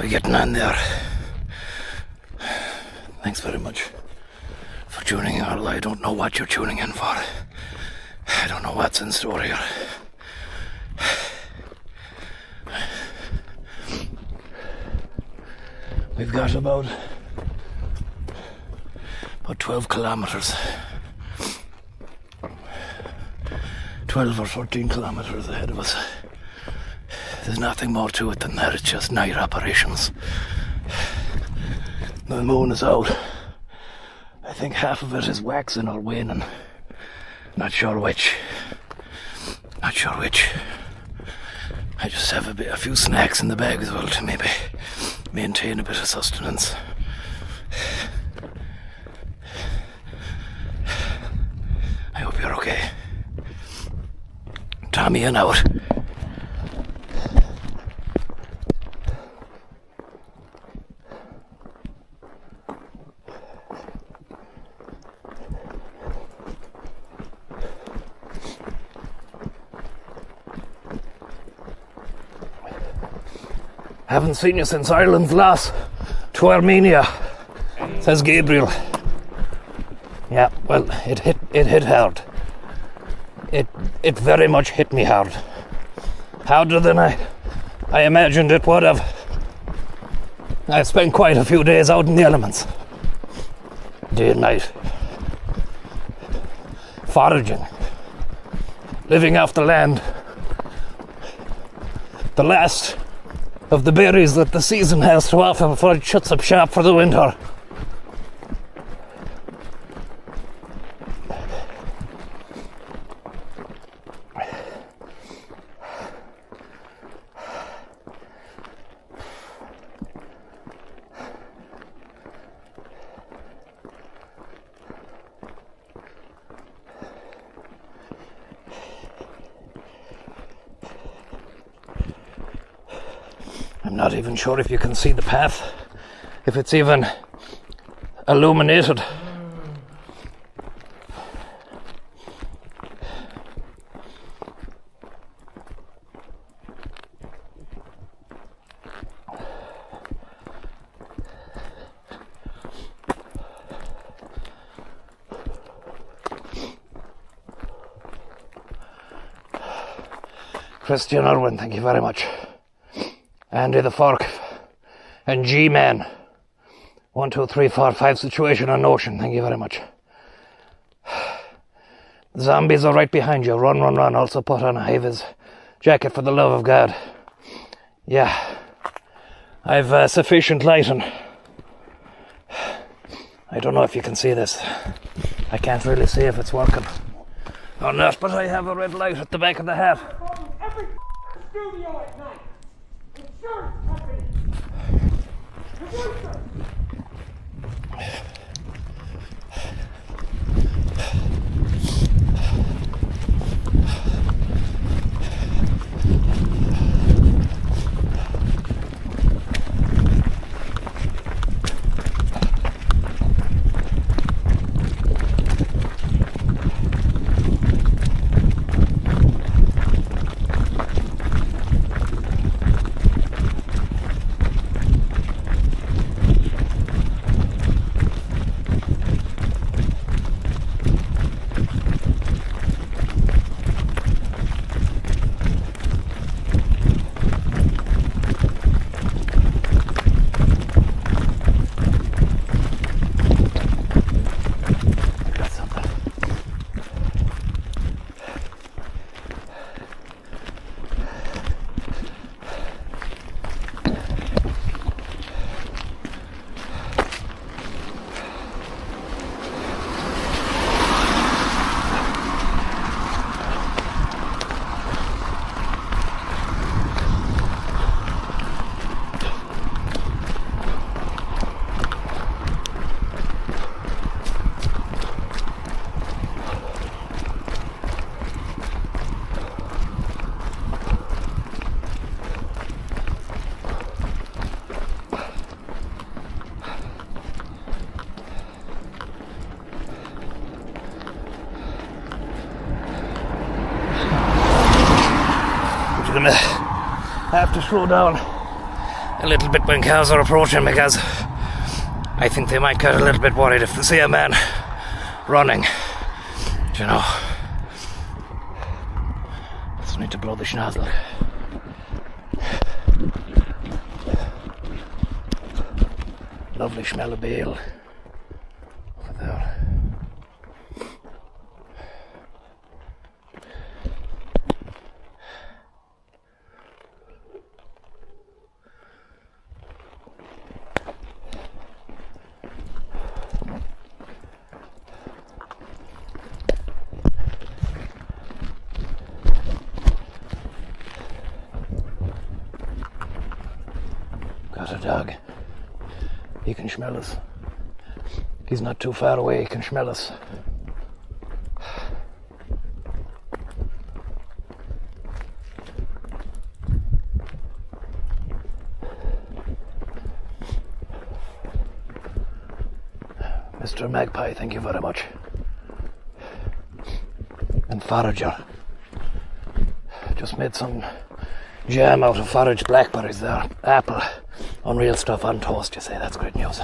we getting on there? Thanks very much for tuning in. I don't know what you're tuning in for. I don't know what's in store here. We've got about 12 kilometres. 12 or 14 kilometres ahead of us. There's nothing more to it than that. It's just night operations. The moon is out. I think half of it is waxing or waning. Not sure which. I just have a few snacks in the bag as well to maybe maintain a bit of sustenance. I hope you're okay. Tommy in out. Haven't seen you since Ireland's loss to Armenia, says Gabriel. Yeah, well, it hit hard. It very much hit me hard. Harder than I imagined it would have. I spent quite a few days out in the elements. Day and night. Foraging. Living off the land. The last of the berries that the season has to offer before it shuts up shop for the winter. I'm not even sure if you can see the path, if it's even illuminated. Christian Irwin, thank you very much. Andy the Fork and G-Man 1, 2, 3, 4, 5 situation on Ocean, thank you very much. Zombies are right behind you. Run, run, run. Also put on a high-vis jacket for the love of God. Yeah, I've sufficient lighting. I don't know if you can see this. I can't really see if it's working or not, but I have a red light at the back of the hat. Every studio at night. Insurance company. Producer. Have to slow down a little bit when cows are approaching, because I think they might get a little bit worried if they see a man running, you know. Just need to blow the schnozzle. Lovely smell of bale over there. Got a dog. He can smell us. He's not too far away, he can smell us. Mr. Magpie, thank you very much. And Forager. Just made some jam out of foraged blackberries there. Apple. Unreal stuff on toast, you say. That's great news.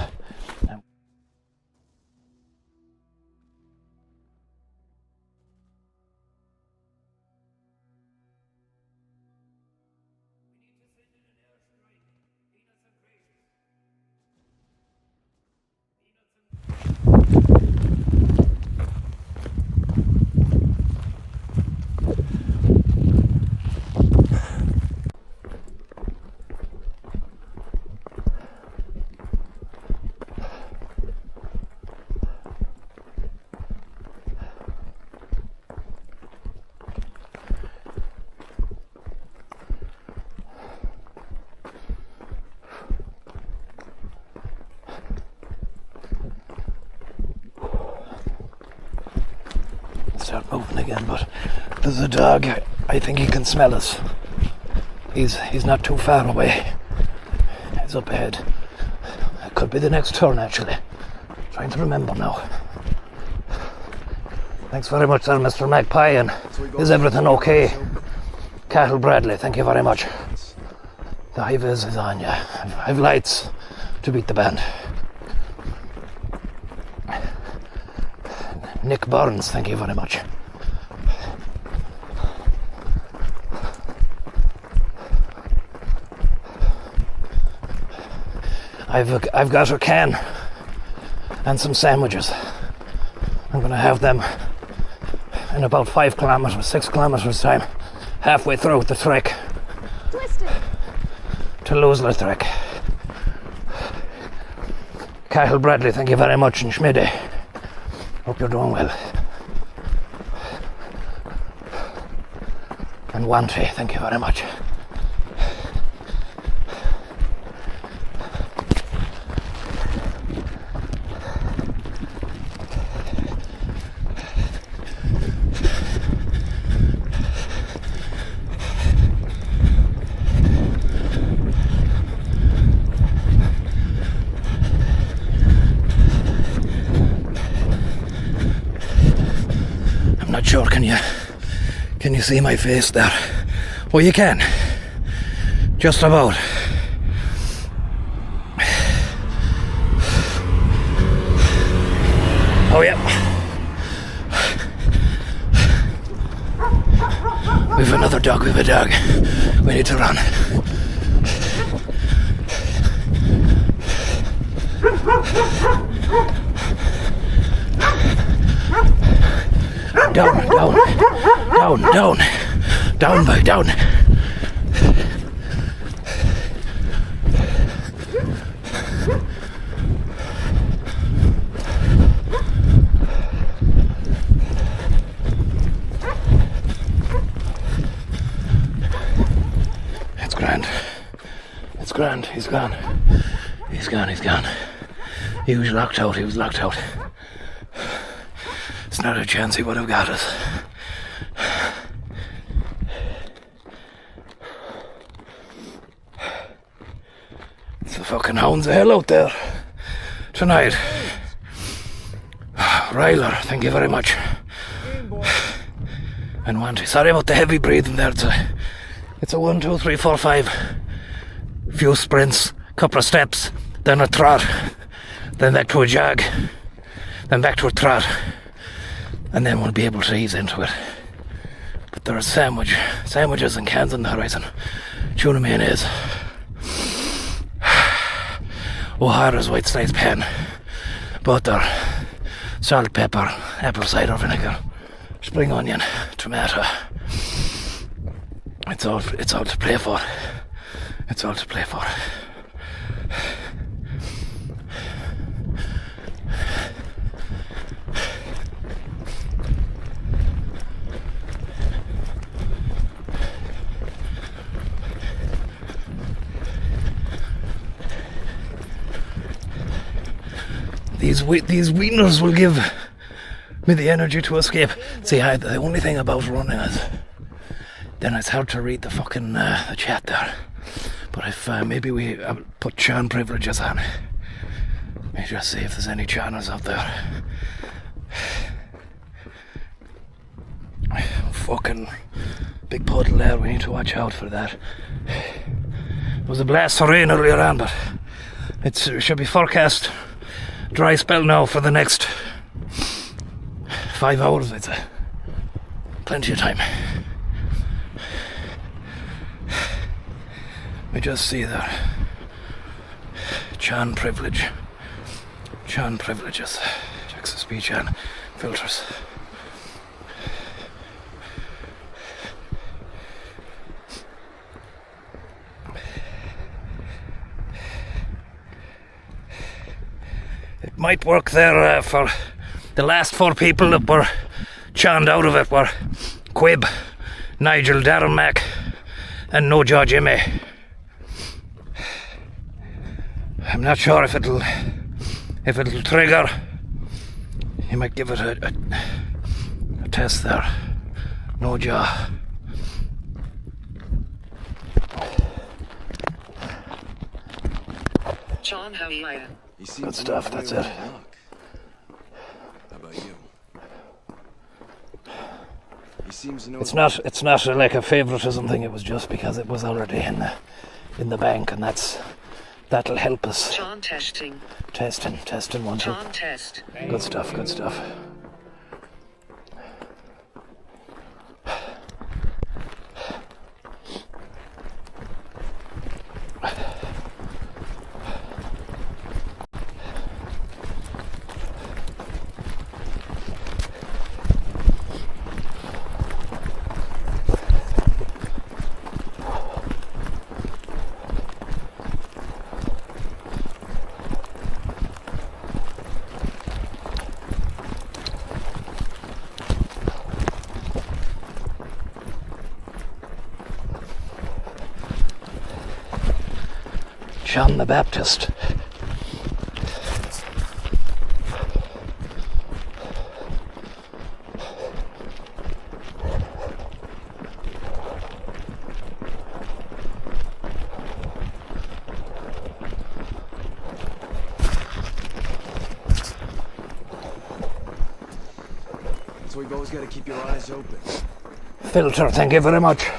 Start moving again, but there's a dog. I think he can smell us. He's not too far away. He's up ahead. It could be the next turn, actually. Trying to remember now. Thanks very much there, Mr. Magpie, and is everything okay? Cattle Bradley, thank you very much. The high vis is on, yeah. I've lights to beat the band. Nick Burns, thank you very much. I've got a can and some sandwiches. I'm going to have them in about 6 kilometers time, halfway through the trek to Losler Trek. Cahill Bradley, thank you very much, and Schmiddy. Hope you're doing well. And Wanty, thank you very much. Not sure, can you see my face there? Oh, you can. Just about. Oh yeah. We've another dog, we've a dog. We need to run. Down, boy, down. It's grand, he's gone. He's gone. He was locked out. It's not a chance he would have got us. It's the fucking hounds of hell out there tonight. Ryler, thank you very much. And Wanty, sorry about the heavy breathing there. It's a 1, 2, 3, 4, 5 few sprints, couple of steps, then a trot, then back to a jog, then back to a trot, and then we'll be able to ease into it. But there are sandwiches and cans on the horizon. Tuna mayonnaise. O'Hara's white slice pan. Butter. Salt, pepper, apple cider vinegar, spring onion, tomato. It's all to play for. It's all to play for. These wieners will give me the energy to escape. See, the only thing about running is then it's hard to read the fucking the chat there. But if maybe we put Chan privileges on, let me just see if there's any channels out there. Fucking big puddle there, we need to watch out for that. It was a blast of rain earlier on, but it should be forecast dry spell now for the next 5 hours, I'd say. Plenty of time. We just see that Chan privileges. Texas B Chan filters. It might work there for the last 4 people that were channed out of it were Quib, Nigel, Darren Mack and No Jaw Jimmy. I'm not sure if it'll trigger. You might give it a test there. No Jaw. John, how are you? Good stuff, that's it. How about you? He seems to know. It's not like a favoritism thing, it was just because it was already in the bank, and that'll help us. John testing. Testing 1, 2. John test. Good stuff. John the Baptist. So we've always got to keep your eyes open. Filter, thank you very much.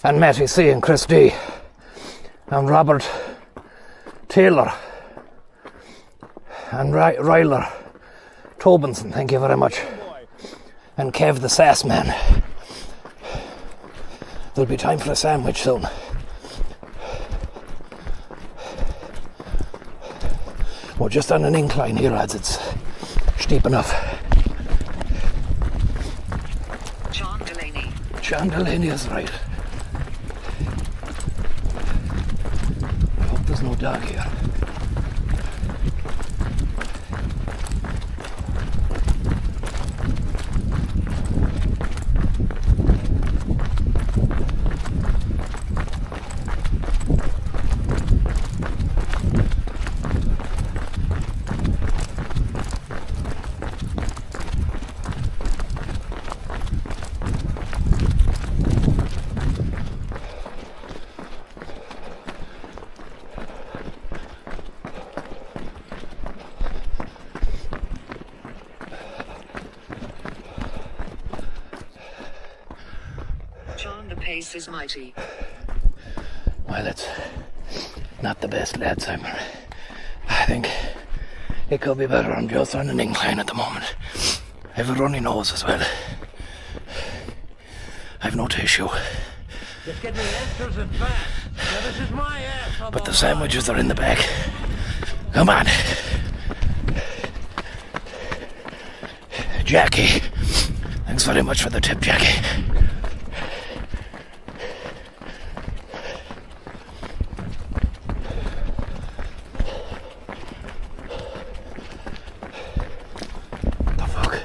And Matty C and Chris D and Robert Taylor and Ryler Tobinson, thank you very much. And Kev the Sass Man. There'll be time for a sandwich soon. We're just on an incline here, lads. It's steep enough. John Delaney is right. I hope there's no dog here. John, the pace is mighty. Well, it's not the best, lads. I think it could be better. I'm just on an incline at the moment. I have a runny nose as well. I've no tissue. Just get me answers in fast. Now this is my ass. But the sandwiches are in the back. Come on. Jackie. Thanks very much for the tip, Jackie. The fuck?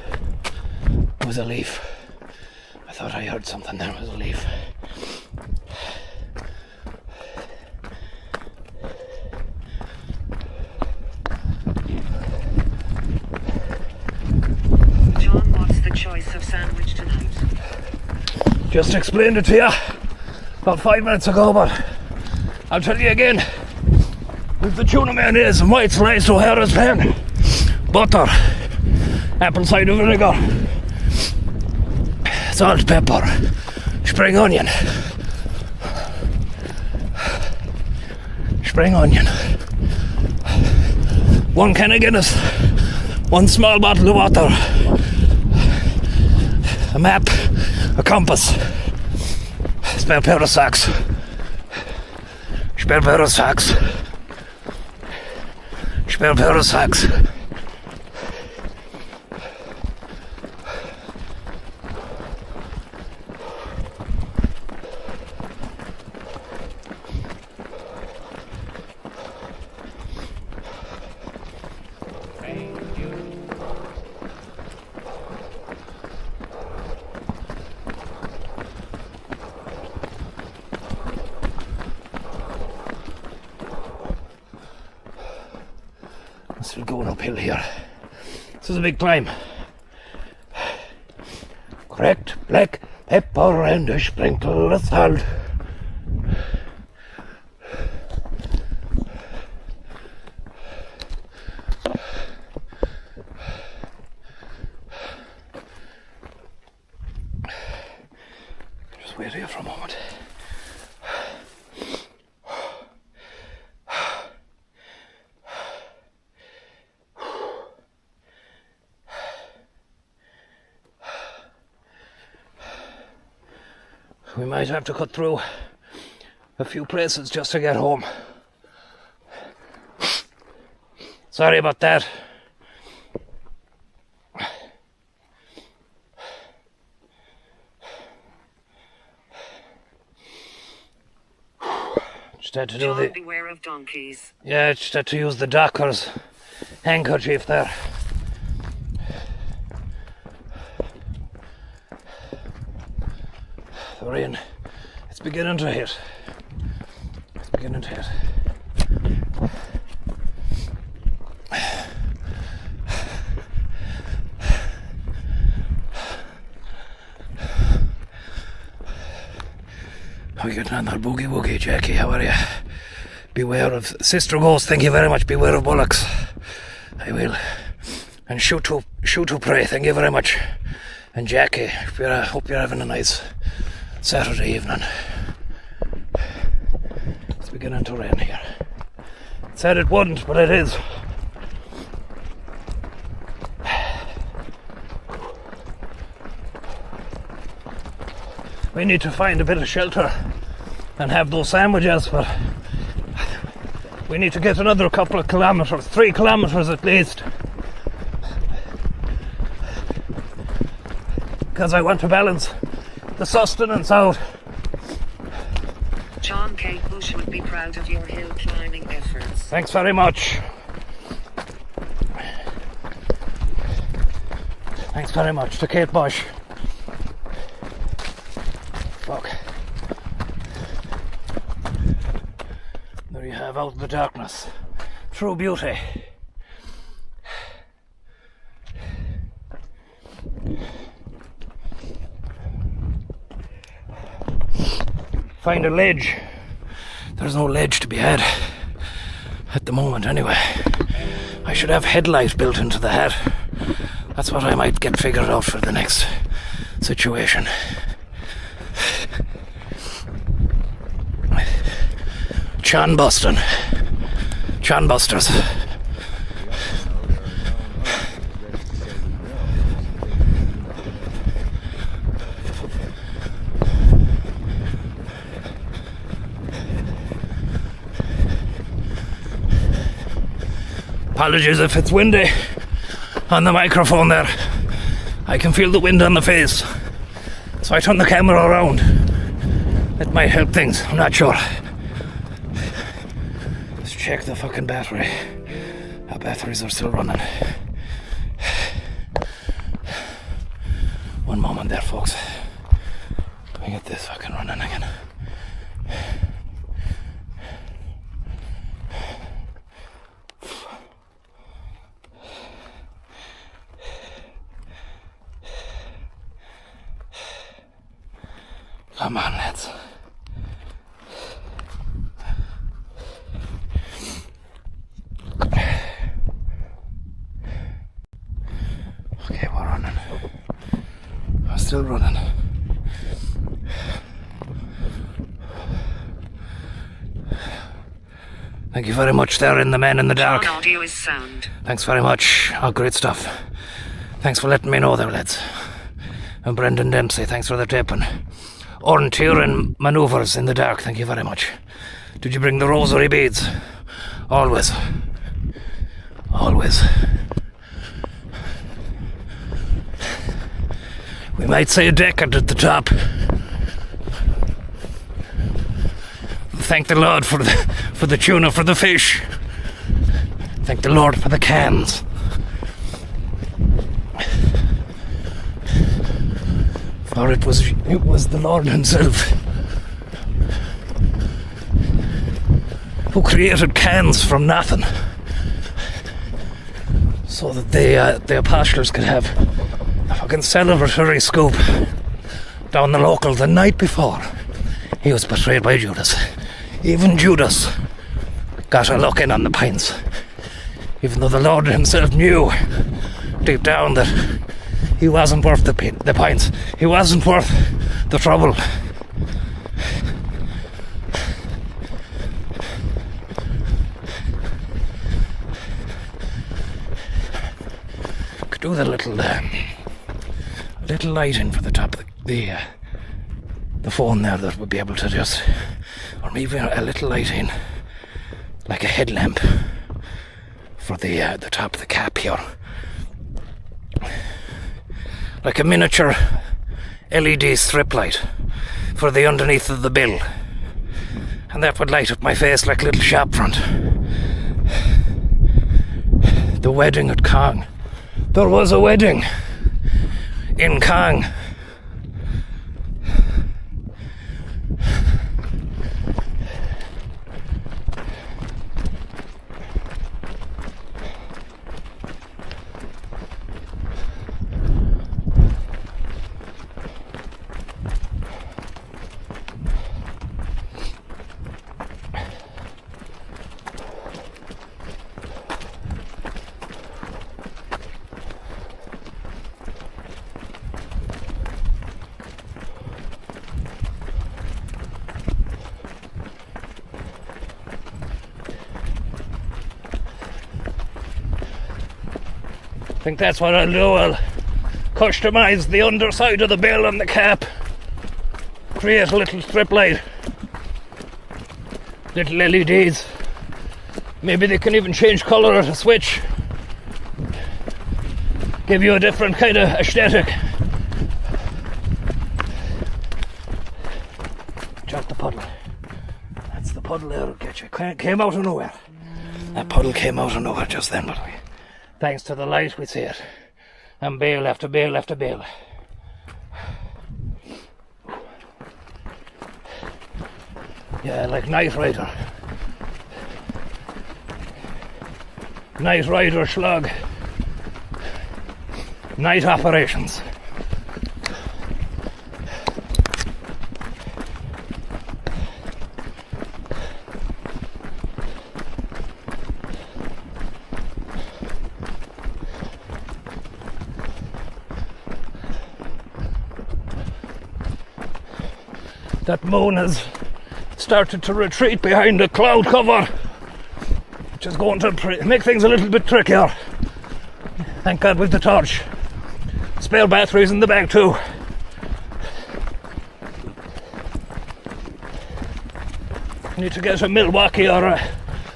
It was a leaf. I thought I heard something there. It was a leaf. Choice of sandwich tonight. Just explained it to you about 5 minutes ago, but I'll tell you again. With the tuna mayonnaise and white sliced O'Hara's pan, butter, apple cider vinegar, salt, pepper, spring onion, one can of Guinness, one small bottle of water, a map, a compass, spare pair of socks, spare pair of socks. Still going uphill here. This is a big climb. Cracked black pepper and a sprinkle of salt. Just wait here for a moment. We might have to cut through a few places just to get home. Sorry about that. Just had to do the... Beware of donkeys. Yeah, just had to use the docker's handkerchief there. The rain, it's beginning to hit. How are you getting on that boogie woogie, Jackie? How are you? Beware of Sister Ghost. Thank you very much. Beware of bullocks. I will. And shoot to pray. Thank you very much. And Jackie, hope you're having a nice Saturday evening. It's beginning to rain here. It said it wouldn't, but it is. We need to find a bit of shelter and have those sandwiches, but we need to get another couple of kilometres, 3 kilometres at least. Because I want to balance the sustenance out. John K. Bush would be proud of your hill climbing efforts. Thanks very much. Thanks very much to Kate Bush. Fuck. There you have out in the darkness. True beauty. Find a ledge. There's no ledge to be had at the moment anyway. I should have headlight built into the hat. That's what I might get figured out for the next situation. Chan Boston. Chan Busters. Apologies if it's windy on the microphone there. I can feel the wind on the face. So I turn the camera around. It might help things, I'm not sure. Let's check the fucking battery. Our batteries are still running. One moment there, folks. Let me get this fucking running again. Come on, lads. Okay, we're running. We're still running. Thank you very much there in the Man in the Dark. Audio is sound. Thanks very much. Oh, great stuff. Thanks for letting me know there, lads. And Brendan Dempsey, thanks for the taping. Orienteering manoeuvres in the dark, thank you very much. Did you bring the rosary beads? Always. Always. We might say a decade at the top. Thank the Lord for the tuna, for the fish. Thank the Lord for the cans. For it was the Lord himself who created cans from nothing, so that the apostles could have a fucking celebratory scoop down the local the night before he was betrayed by Judas. Even Judas got a look in on the pints, even though the Lord himself knew deep down that he wasn't worth the pints. He wasn't worth the trouble. Could do the little lighting for the top of the phone there, that would be able to just, or maybe a little lighting, like a headlamp for the top of the cap here. Like a miniature LED strip light for the underneath of the bill. And that would light up my face like a little shop front. The wedding at Kong. There was a wedding in Kong. I think that's what I'll do. I'll customise the underside of the bill and the cap. Create a little strip light. Little LEDs. Maybe they can even change colour at a switch. Give you a different kind of aesthetic. Drop the puddle. That's the puddle that'll get you. Came out of nowhere. That puddle came out of nowhere just then, but thanks to the light we see it. And bale after bale after bale. Yeah, like Night Rider. Night Rider slug. Night operations. That moon is started to retreat behind a cloud cover, which is going to make things a little bit trickier. Thank God with the torch. Spare batteries in the bag too. I need to get a Milwaukee or a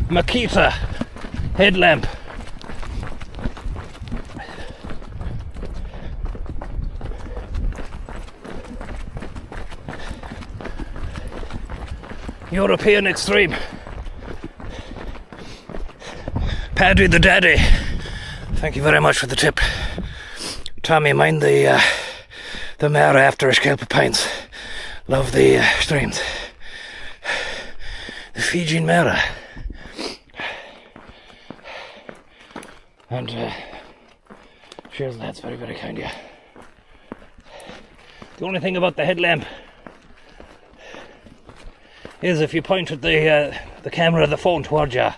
Makita headlamp. European Extreme. Paddy the Daddy. Thank you very much for the tip. Tommy, mind the mare after a scalp of pints. Love the streams. The Fijian mare. And cheers, lads. Very, very kind of you. The only thing about the headlamp is if you pointed the camera of the phone towards you,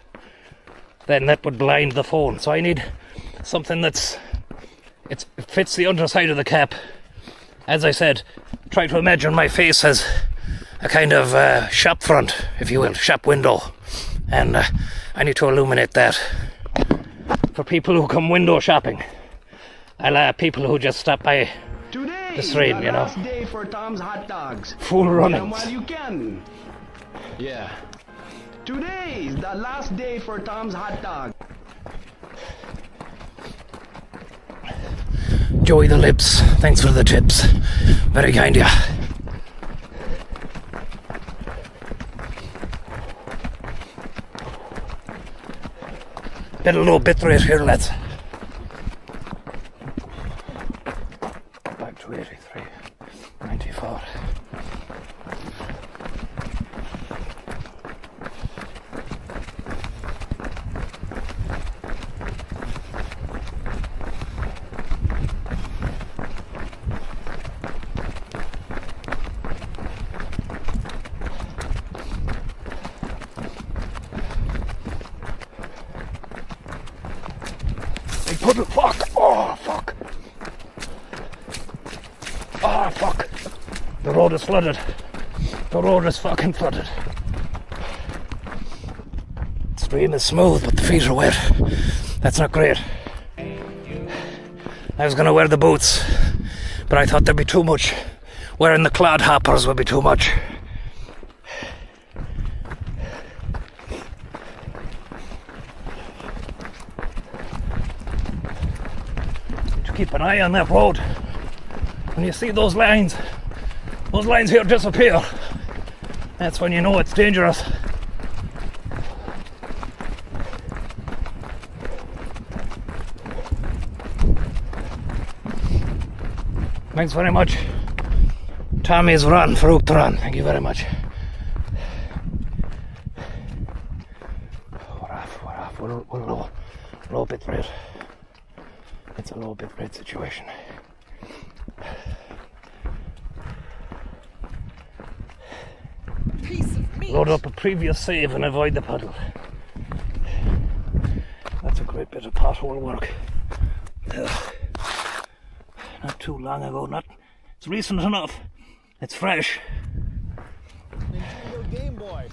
then that would blind the phone. So I need something it fits the underside of the cap. As I said, try to imagine my face as a kind of shop front, if you will, shop window, and I need to illuminate that for people who come window shopping, people who just stop by the stream, you know. Last day for Tom's hot dogs. Full running. While you can. Yeah. Today's the last day for Tom's hot dog. Joey the Lips, thanks for the tips. Very kind of you. Bit of low bitrate here, lads. Back to 83, 94. Fuck! Oh, fuck! Oh, fuck! The road is flooded. The road is fucking flooded. The stream is smooth, but the feet are wet. That's not great. I was gonna wear the boots, but I thought there'd be too much. Wearing the clod hoppers would be too much. Keep an eye on that road. When you see those lines here disappear, that's when you know it's dangerous. Thanks very much. Tommy's run, Fruit Run. Thank you very much. We're off. We're low bit rate. It's a low bit rate situation. Load up a previous save and avoid the puddle. That's a great bit of pothole work. Not too long ago, it's recent enough. It's fresh. Nintendo Game Boy.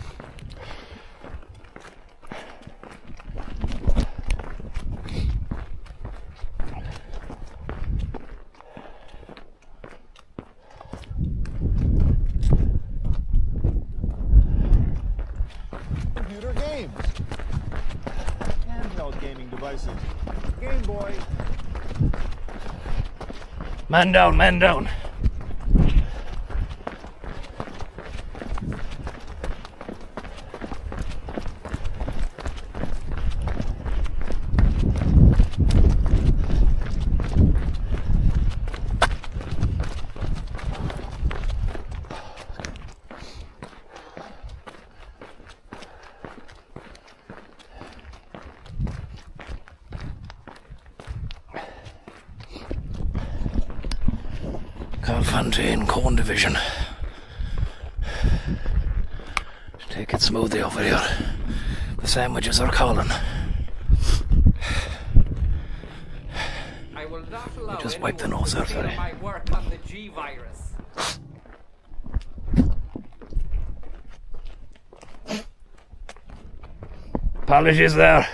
Computer games. Handheld gaming devices. Game Boy. Man down, man down. Fontaine, Corn Division. Take it smoothly over here. The sandwiches are calling. I will not allow just wipe the nose out, sorry. my work on the G virus. Apologies there.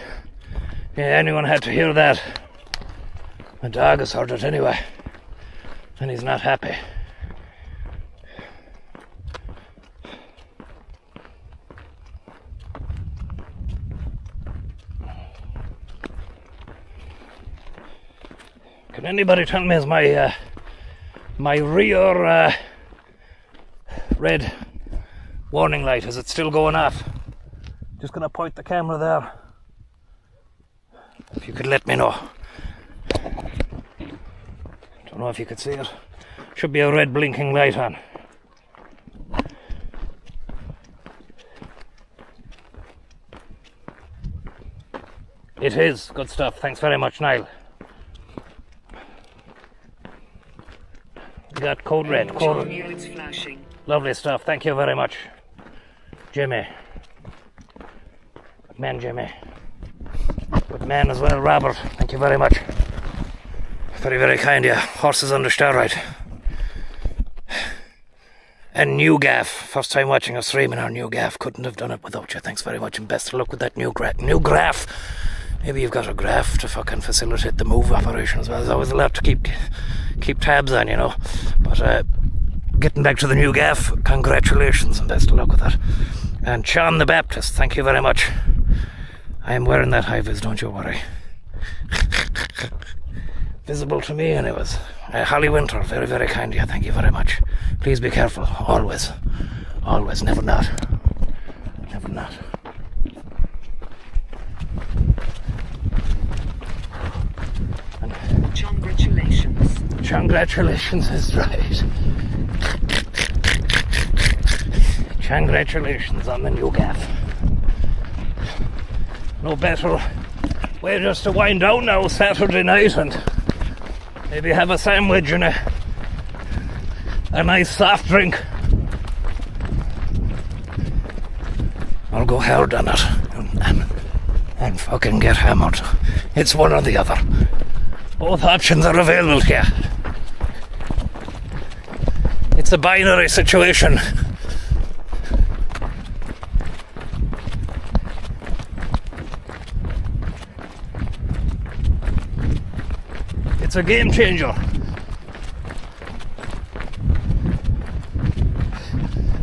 Yeah, anyone had to hear that. My dog has heard it anyway. And he's not happy. Can anybody tell me, is my rear red warning light, is it still going off? Just gonna point the camera there. If you could let me know. Don't know if you could see it. Should be a red blinking light on. It is. Good stuff. Thanks very much, Niall. We got code red. Code. It's flashing. Lovely stuff. Thank you very much, Jimmy. Good man, Jimmy. Good man as well, Robert. Thank you very much. Very, very kind, yeah. Horses under steroid. And new gaff. First time watching us streaming our new gaff. Couldn't have done it without you. Thanks very much, and best of luck with that new graph. Maybe you've got a graph to fucking facilitate the move operation as well. There's always a lot to keep tabs on, you know. But getting back to the new gaff, congratulations and best of luck with that. And Sean the Baptist, thank you very much. I am wearing that high vis, don't you worry. Visible to me anyways. Holly Winter, very, very kind of you. Thank you very much. Please be careful. Always. Always. Never not. Never not. Congratulations. Congratulations is right. Congratulations on the new gaff. No better way just to wind down now Saturday night and maybe have a sandwich and a nice soft drink. I'll go hard on it and fucking get hammered. It's one or the other. Both options are available here. It's a binary situation. It's a game changer.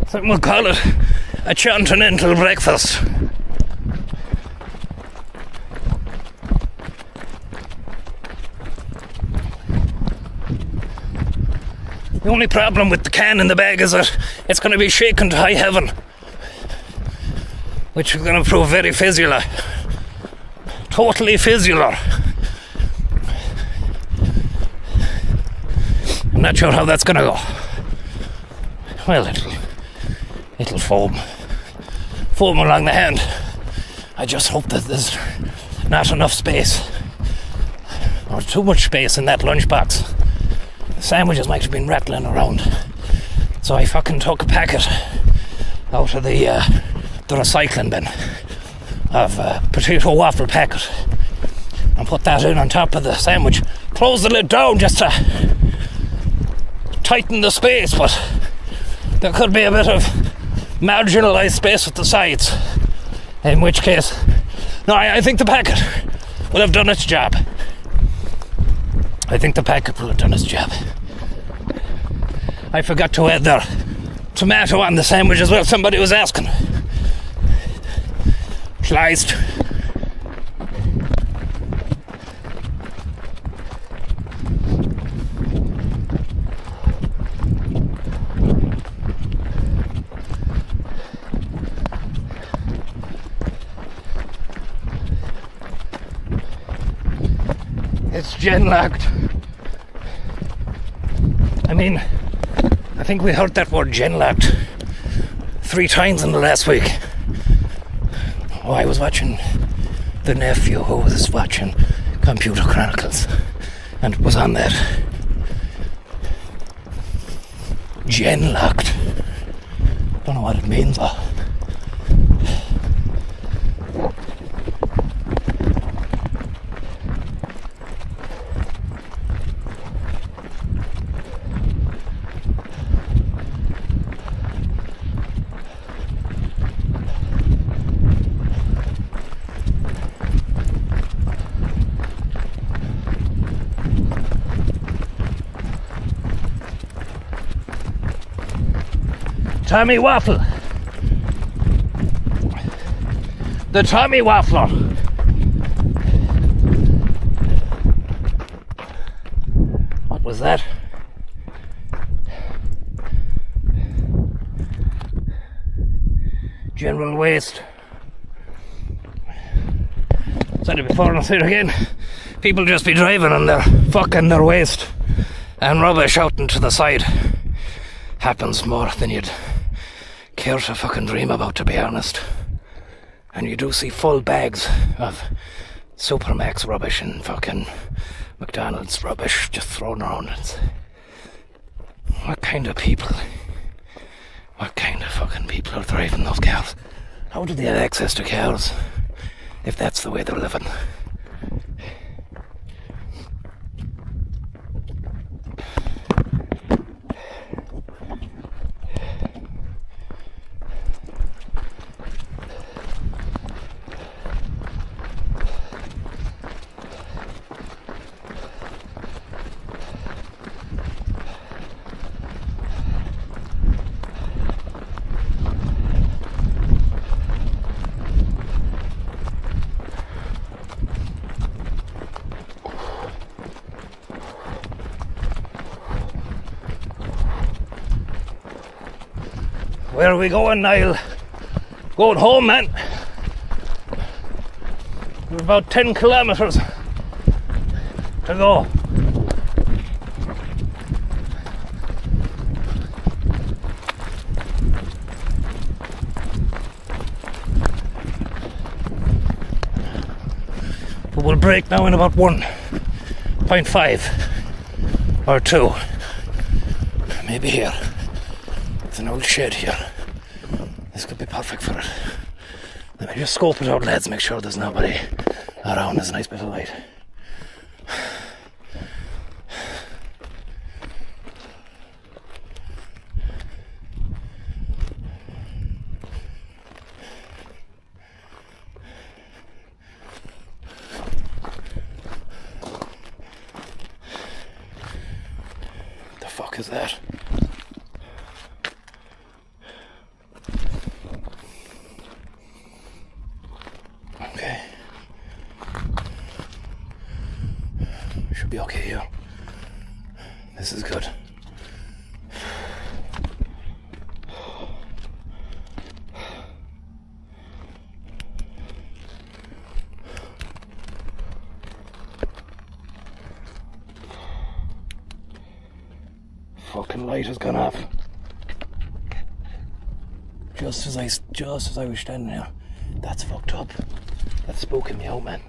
Some would call it a continental breakfast. The only problem with the can in the bag is that it's going to be shaken to high heaven, which is going to prove very fizzular. Totally fizzular. I'm not sure how that's going to go. Well, it'll foam along the hand. I just hope that there's not enough space or too much space in that lunchbox. The sandwiches might have been rattling around, so I fucking took a packet out of the recycling bin of a potato waffle packet and put that in on top of the sandwich. Close the lid down just to tighten the space, but there could be a bit of marginalised space at the sides, in which case, no, I think the packet will have done its job. I think the packet will have done its job. I forgot to add the tomato on the sandwich as well. Somebody was asking. Sliced. It's gen-locked. I mean, I think we heard that word gen-locked 3 times in the last week. Oh, I was watching the nephew who was watching Computer Chronicles and it was on that. Gen-locked. Don't know what it means though. Tommy Waffle. The Tommy Waffler. What was that? General waste. Said it before and I'll say it again. People just be driving and they're fucking their waste and rubbish out into the side. Happens more than you'd care to fucking dream about, to be honest. And you do see full bags of Supermax rubbish and fucking McDonald's rubbish just thrown around. What kind of people? What kind of fucking people are driving those cars? How do they have access to cars if that's the way they're living? Where are we going, Niall? Going home, man. We've about 10 kilometres to go. But we'll break now in about 1.5 or 2. Maybe here. There's an old shed here. This could be perfect for it. Let me just scope it out, lads, make sure there's nobody around. There's a nice bit of light. What the fuck is that? Okay. Should be okay here. This is good. Fucking light has gone off. Just as I was standing here. That's fucked up. That's spooking me out, man.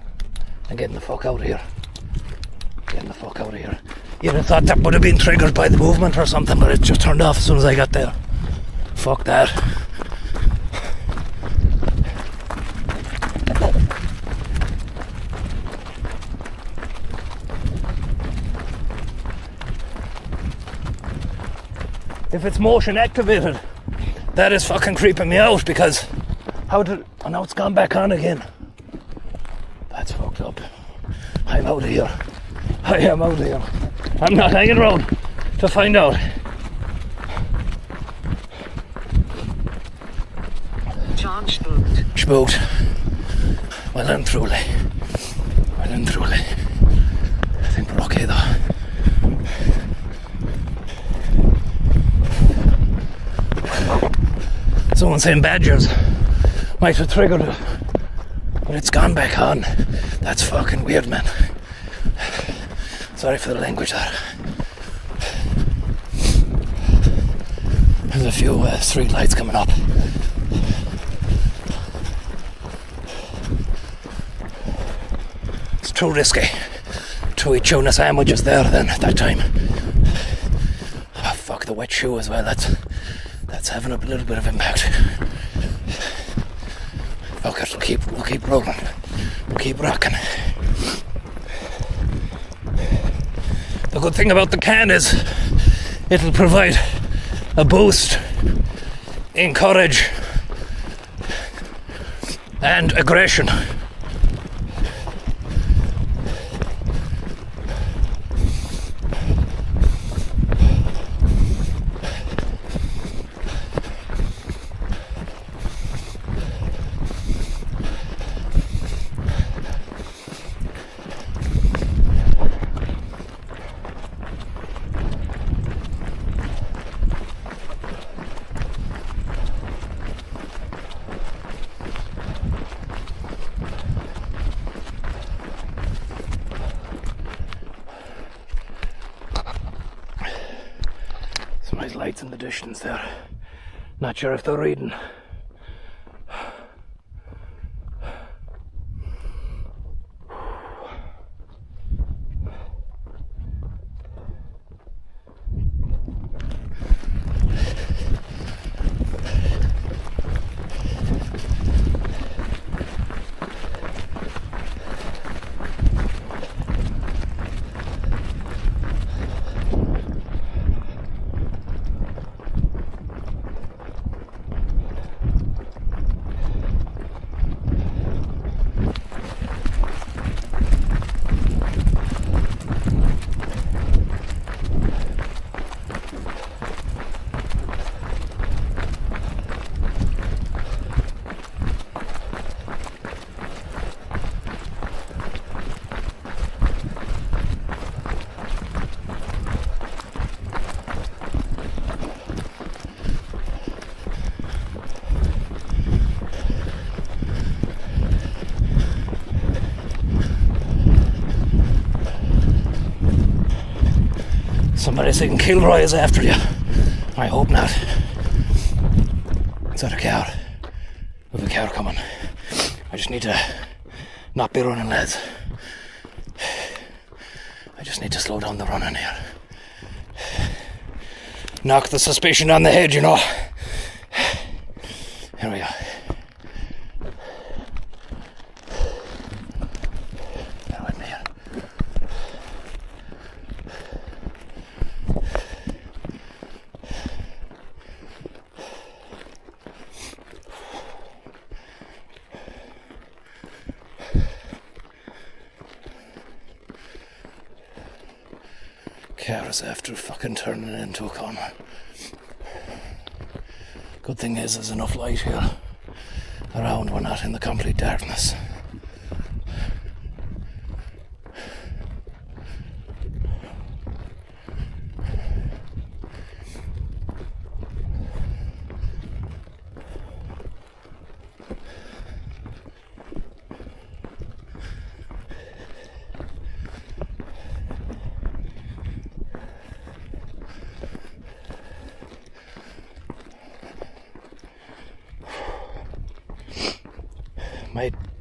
I'm getting the fuck out of here. Getting the fuck out of here. You'd have thought that would have been triggered by the movement or something, but it just turned off as soon as I got there. Fuck that. If it's motion activated, that is fucking creeping me out, because oh, now it's gone back on again. That's fucked up. I'm out of here. I am out of here. I'm not hanging around to find out. John spooked. Spooked. Well and truly. Well and truly. I think we're okay though. Someone saying badgers might have triggered it, but it's gone back on. That's fucking weird, man. Sorry for the language there. There's a few street lights coming up. It's too risky to eat tuna sandwiches there then at that time. Oh, fuck, the wet shoe as well. That's having a little bit of impact. Fuck it, we'll keep rolling. We'll keep rocking. The good thing about the can is it'll provide a boost in courage and aggression. nice lights in the distance there. Not sure if they're reading. Somebody saying Kilroy is after you. I hope not. Is that a car? We have a car coming. I just need to not be running, lads. I just need to slow down the running here. Knock the suspicion on the head, you know. Here we go. Bear with me here. Car is after fucking turning into a corner. Good thing is there's enough light here around, we're not in the complete darkness.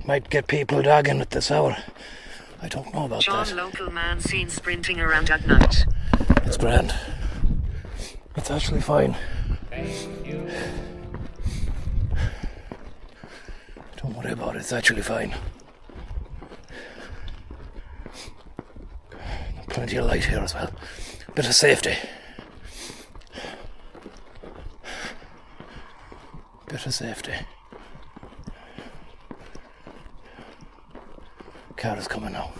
Might get people dogging at this hour. I don't know about John, that. local man seen sprinting around at night. It's grand. It's actually fine. Don't worry about it, it's actually fine. Plenty of light here as well. Bit of safety. Bit of safety. Car is coming now.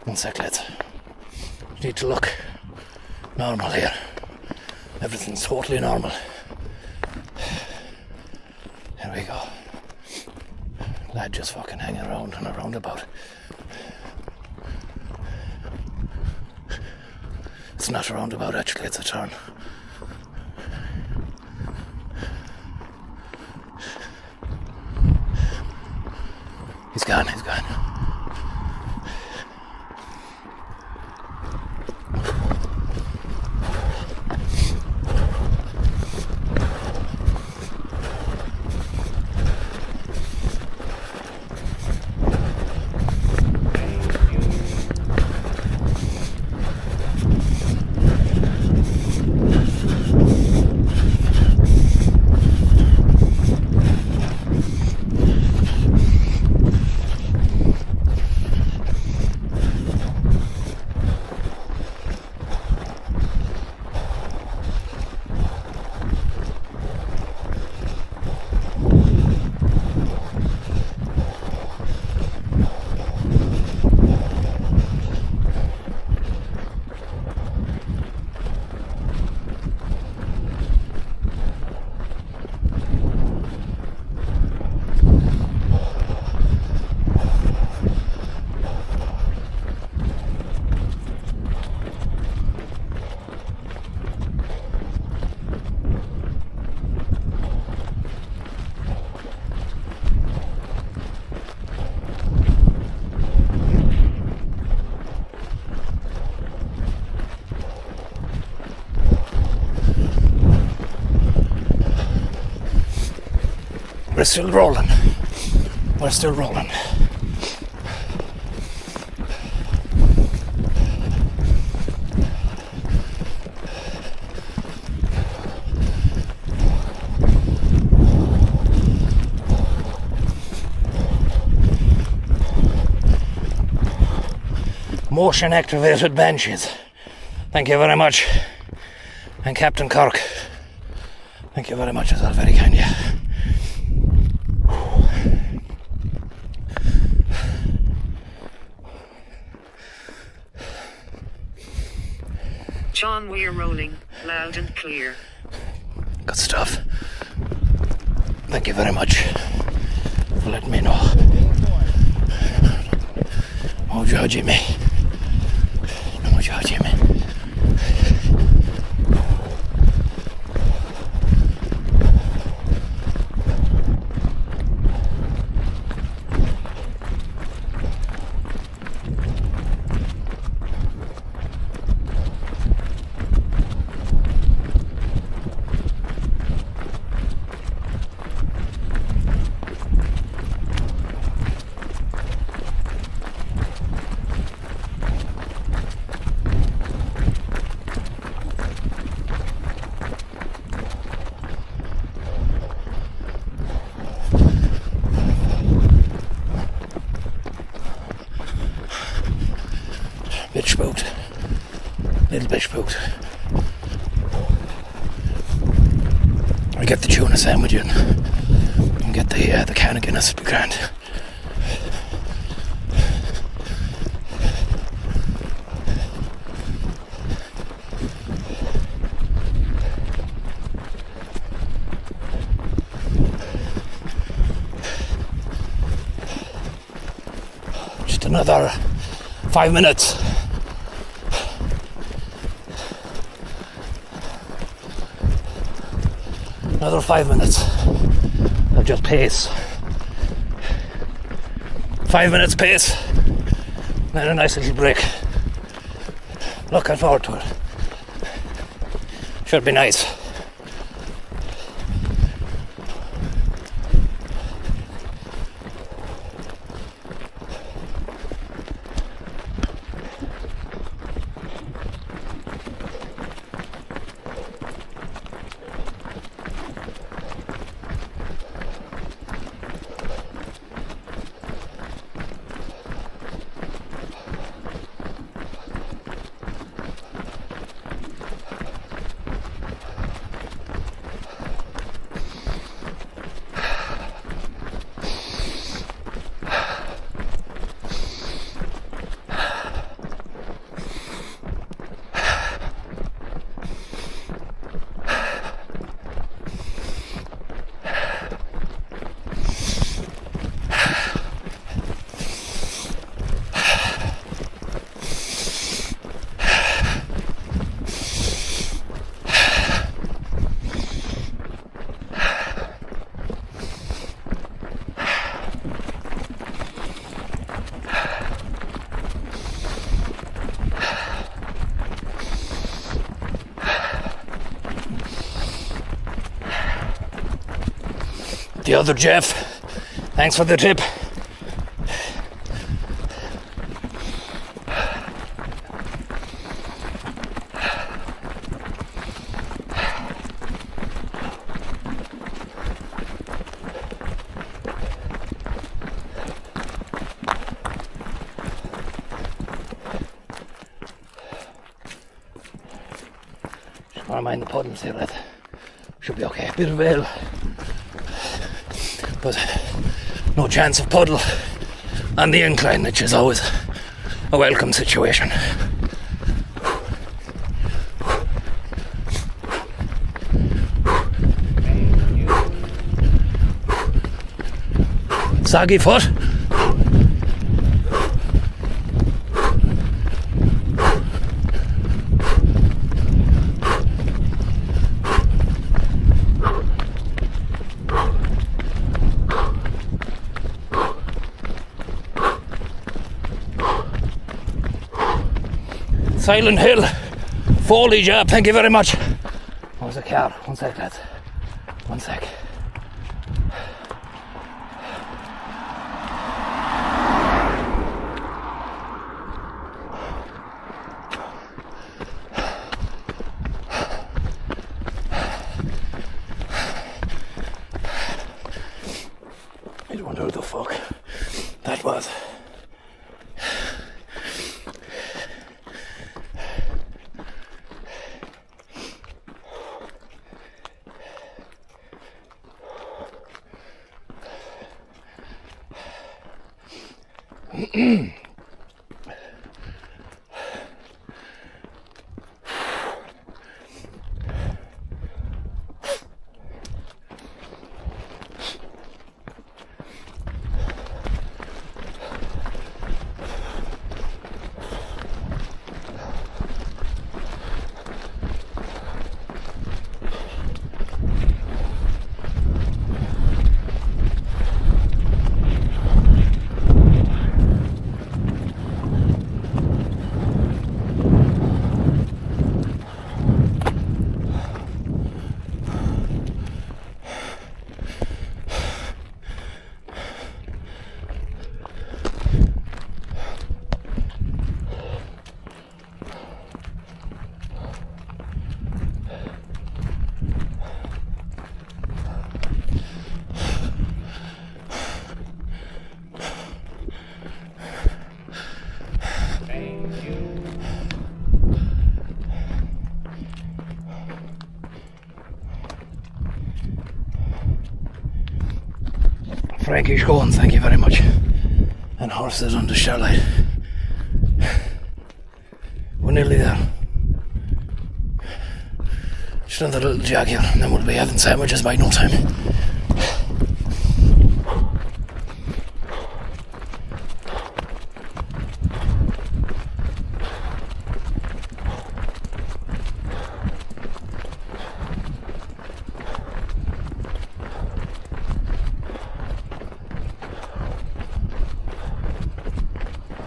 1 sec, lads. Need to look normal here. Everything's totally normal. Here we go. Lad just fucking hanging around on a roundabout. It's not a roundabout actually, it's a turn. He's gone, he's gone. We're still rolling. We're still rolling. Motion activated benches. Thank you very much. And Captain Kirk. Thank you very much as well, very kind of you. John, we're rolling, loud and clear. Good stuff. Thank you very much for letting me know. Oh, Jimmy. Oh, Jimmy. Bit spooked. Little bit spooked. I get the tuna sandwich in and get the can of Guinness. It'd be grand. Just another 5 minutes. Another 5 minutes of just pace. 5 minutes pace, then a nice little break. Looking forward to it. Should be nice. The other Jeff, thanks for the tip. Just want to mind the puddles here, lad. Should be okay. Bit of ale. But no chance of puddle on the incline, which is always a welcome situation. Soggy foot. Silent Hill foliage up, thank you very much. Where's the car? 1 sec, lads. 1 sec. Frankie's going, thank you very much. And horses on the Starlight. We're nearly there. Just another little jog here, and then we'll be having sandwiches by no time.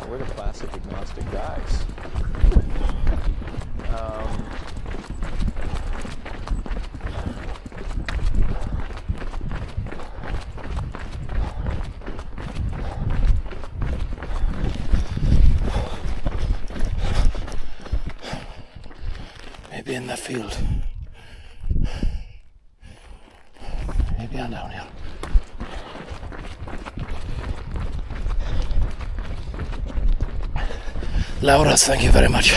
We're the classic agnostic guys. Maybe in that field. Maybe I'm down here. Laura, thank you very much.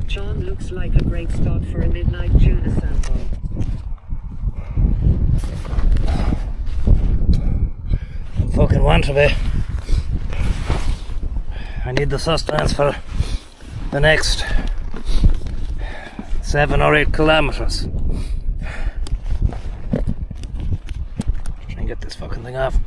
John looks like a great spot for a midnight tuna sample. I fucking want to be. I need the sustenance for the next 7 or 8 kilometers. Try and get this fucking thing off.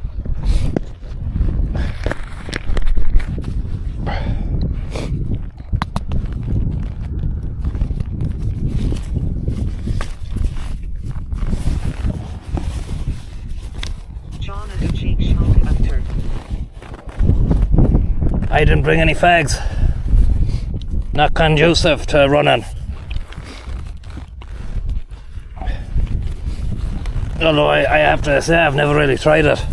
John and a cheek shot after. I didn't bring any fags. Not conducive to running. Although I have to say I've never really tried it.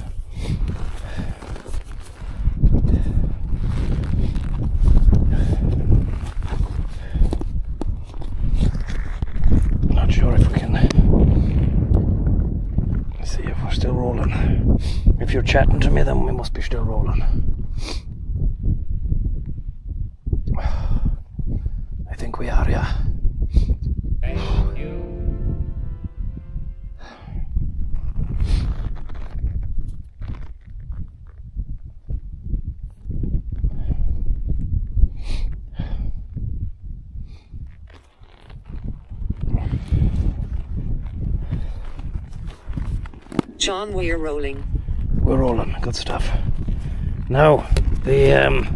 If you're chatting to me, then we must be still rolling. I think we are, yeah. Thank you. John, we're rolling. We're rolling. Good stuff. Now, the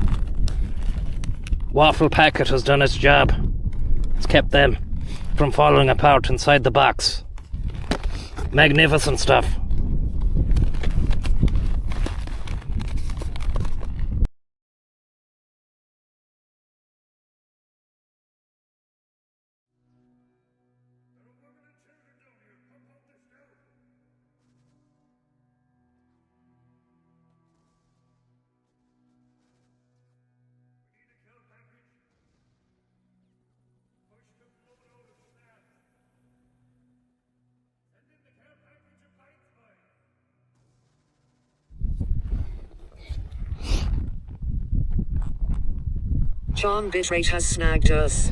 waffle packet has done its job. It's kept them from falling apart inside the box. Magnificent stuff. John, Bitrate has snagged us.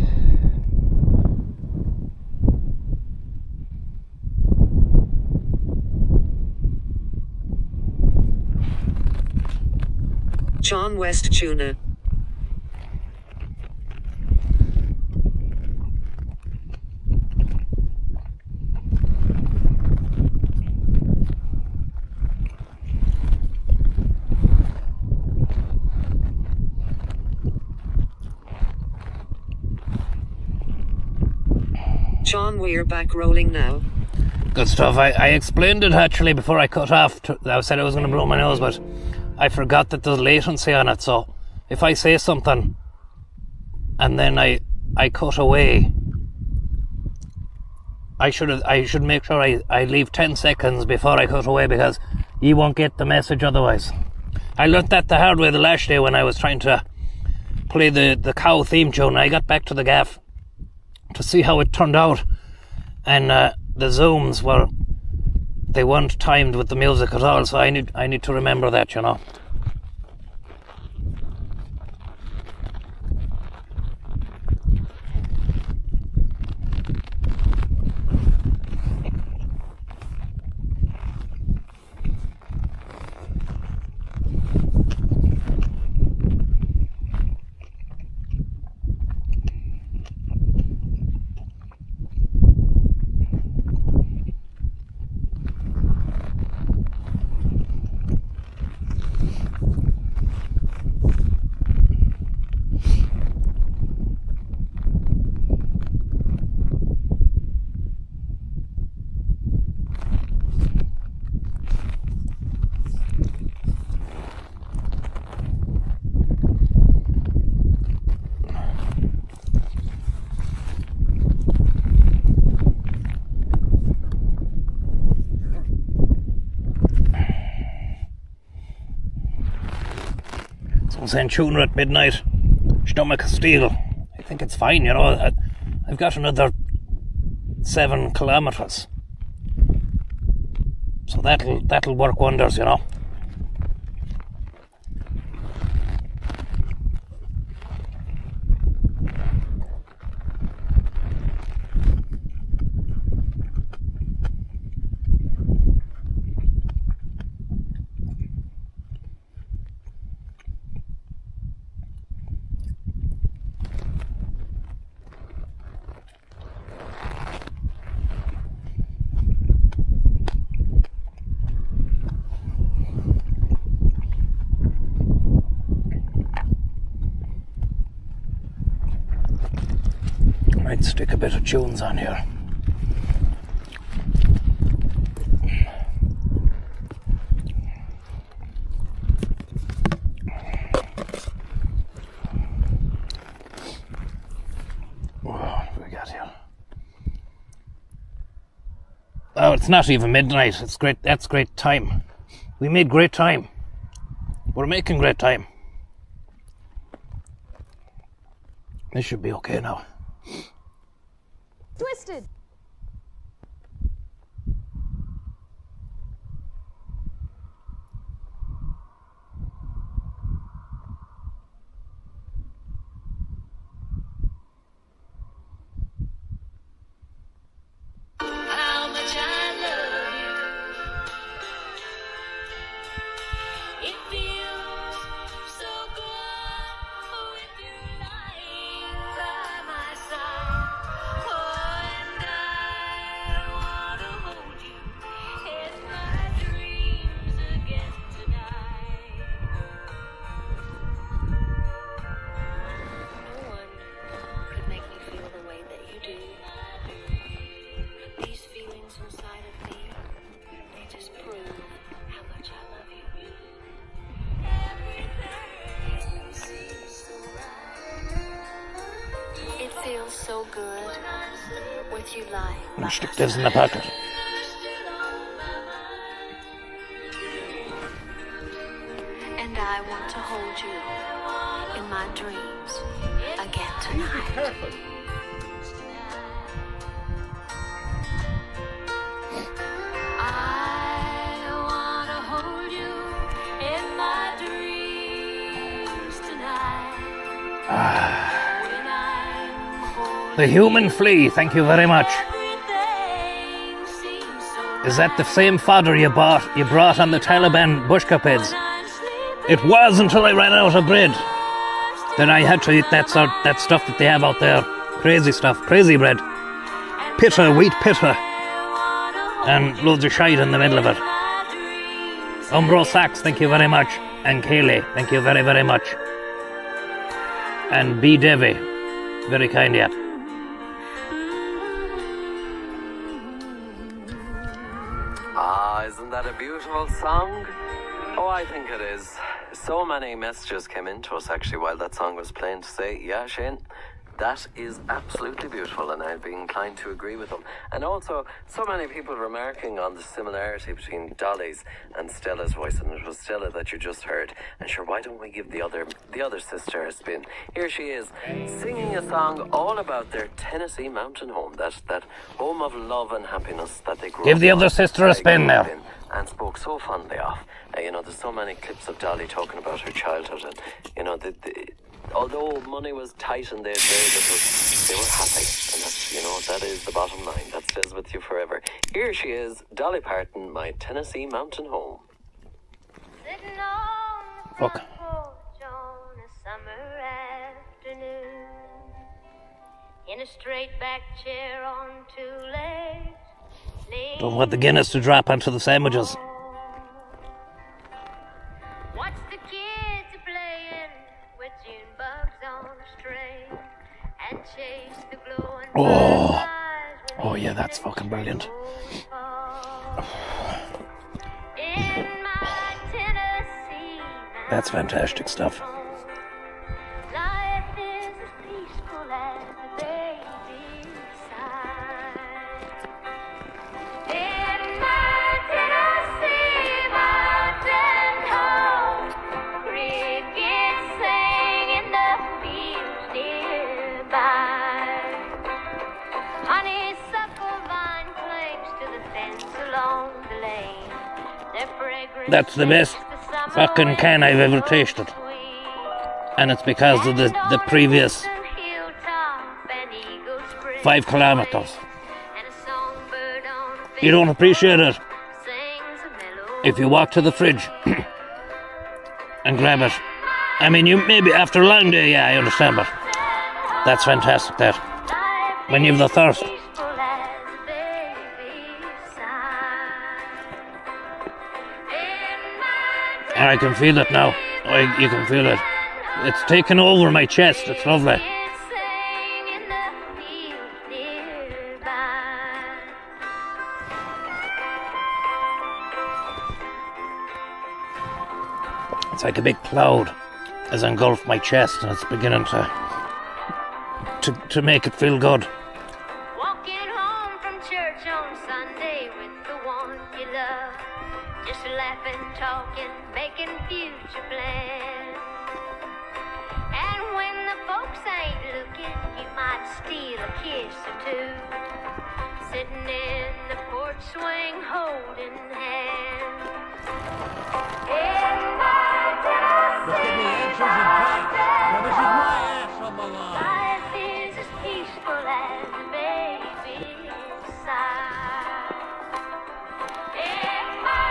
John, West Tuna. John, we're back rolling now. Good stuff. I explained it actually before I cut off. I said I was going to blow my nose, but I forgot that there's latency on it. So if I say something and then I cut away, I should make sure I leave 10 seconds before I cut away, because you won't get the message otherwise. I learnt that the hard way the last day when I was trying to play the cow theme tune. I got back to the gaff to see how it turned out, and the zooms weren't timed with the music at all, so I need to remember that, you know. I'm saying tuner at midnight, stomach of steel. I think it's fine, you know. I've got another 7 kilometers, so that'll work wonders, you know. Might stick a bit of tunes on here. What do we got here? Oh, it's not even midnight. It's great. That's great time. We made great time. We're making great time. This should be okay now. Twisted. you lie. And stick this in the pocket. And I want to hold you in my dreams again tonight. Careful. I want to hold you in my dreams tonight. When I'm holding The human flea, thank you very much. everything seems so Is that the same fodder you brought on the Taliban bush capades? I'm sleeping. It was until I ran out of bread. Then I had to eat that stuff that they have out there. Crazy stuff, crazy bread. Pitta, wheat pitta. And loads of shite in the middle of it. Umbro Sachs, thank you very much. And Kayleigh, thank you very, very much. And B. Devi, very kind, yeah. Ah, isn't that a beautiful song? Oh, I think it is. So many messages came into us actually while that song was playing to say, yeah, Shane, that is absolutely beautiful, and I'd be inclined to agree with them. And also, so many people remarking on the similarity between Dolly's and Stella's voice, and it was Stella that you just heard. And sure, why don't we give the other sister a spin? Here she is, singing a song all about their Tennessee mountain home, that home of love and happiness that they grew Give up the other on, sister a spin now. and spoke so fondly of. There's so many clips of Dolly talking about her childhood, and although money was tight and they had very little, they were happy, and that's, that is the bottom line. That stays with you forever. Here she is, Dolly Parton, My Tennessee Mountain Home. Sitting on the Fuck. front porch on a summer afternoon, in a straight back chair on two legs. Don't want the Guinness to drop onto the sandwiches. Watch the kids playing with June bugs on a string, and chase the glowing Oh. fireflies Oh yeah, that's fucking brilliant. in my Tennessee That's fantastic stuff. life is as peaceful as the baby's sigh. In my Tennessee mountain home, crickets sing in the fields nearby. Honeysuckle vine clings to the fence along the lane. Their fragrance That's the best makes the summer fucking can I've ever tasted. sweet. And it's because of the previous 5 kilometers. You don't appreciate it if you walk to the fridge and grab it. I mean, you maybe after a long day, yeah, I understand, but that's fantastic, that. When you've the thirst. And I can feel it now. You can feel it. It's taken over my chest. It's lovely. It's like a big cloud has engulfed my chest, and it's beginning to make it feel good. Walking home from church on Sunday with the one you love, just laughing, talking, making future plans. And when the folks ain't looking, you might steal a kiss or two, sitting in the porch swing, holding hands. In my Just give me answers and facts. Now this is my ass on the line. life is as peaceful as a baby's sigh. In my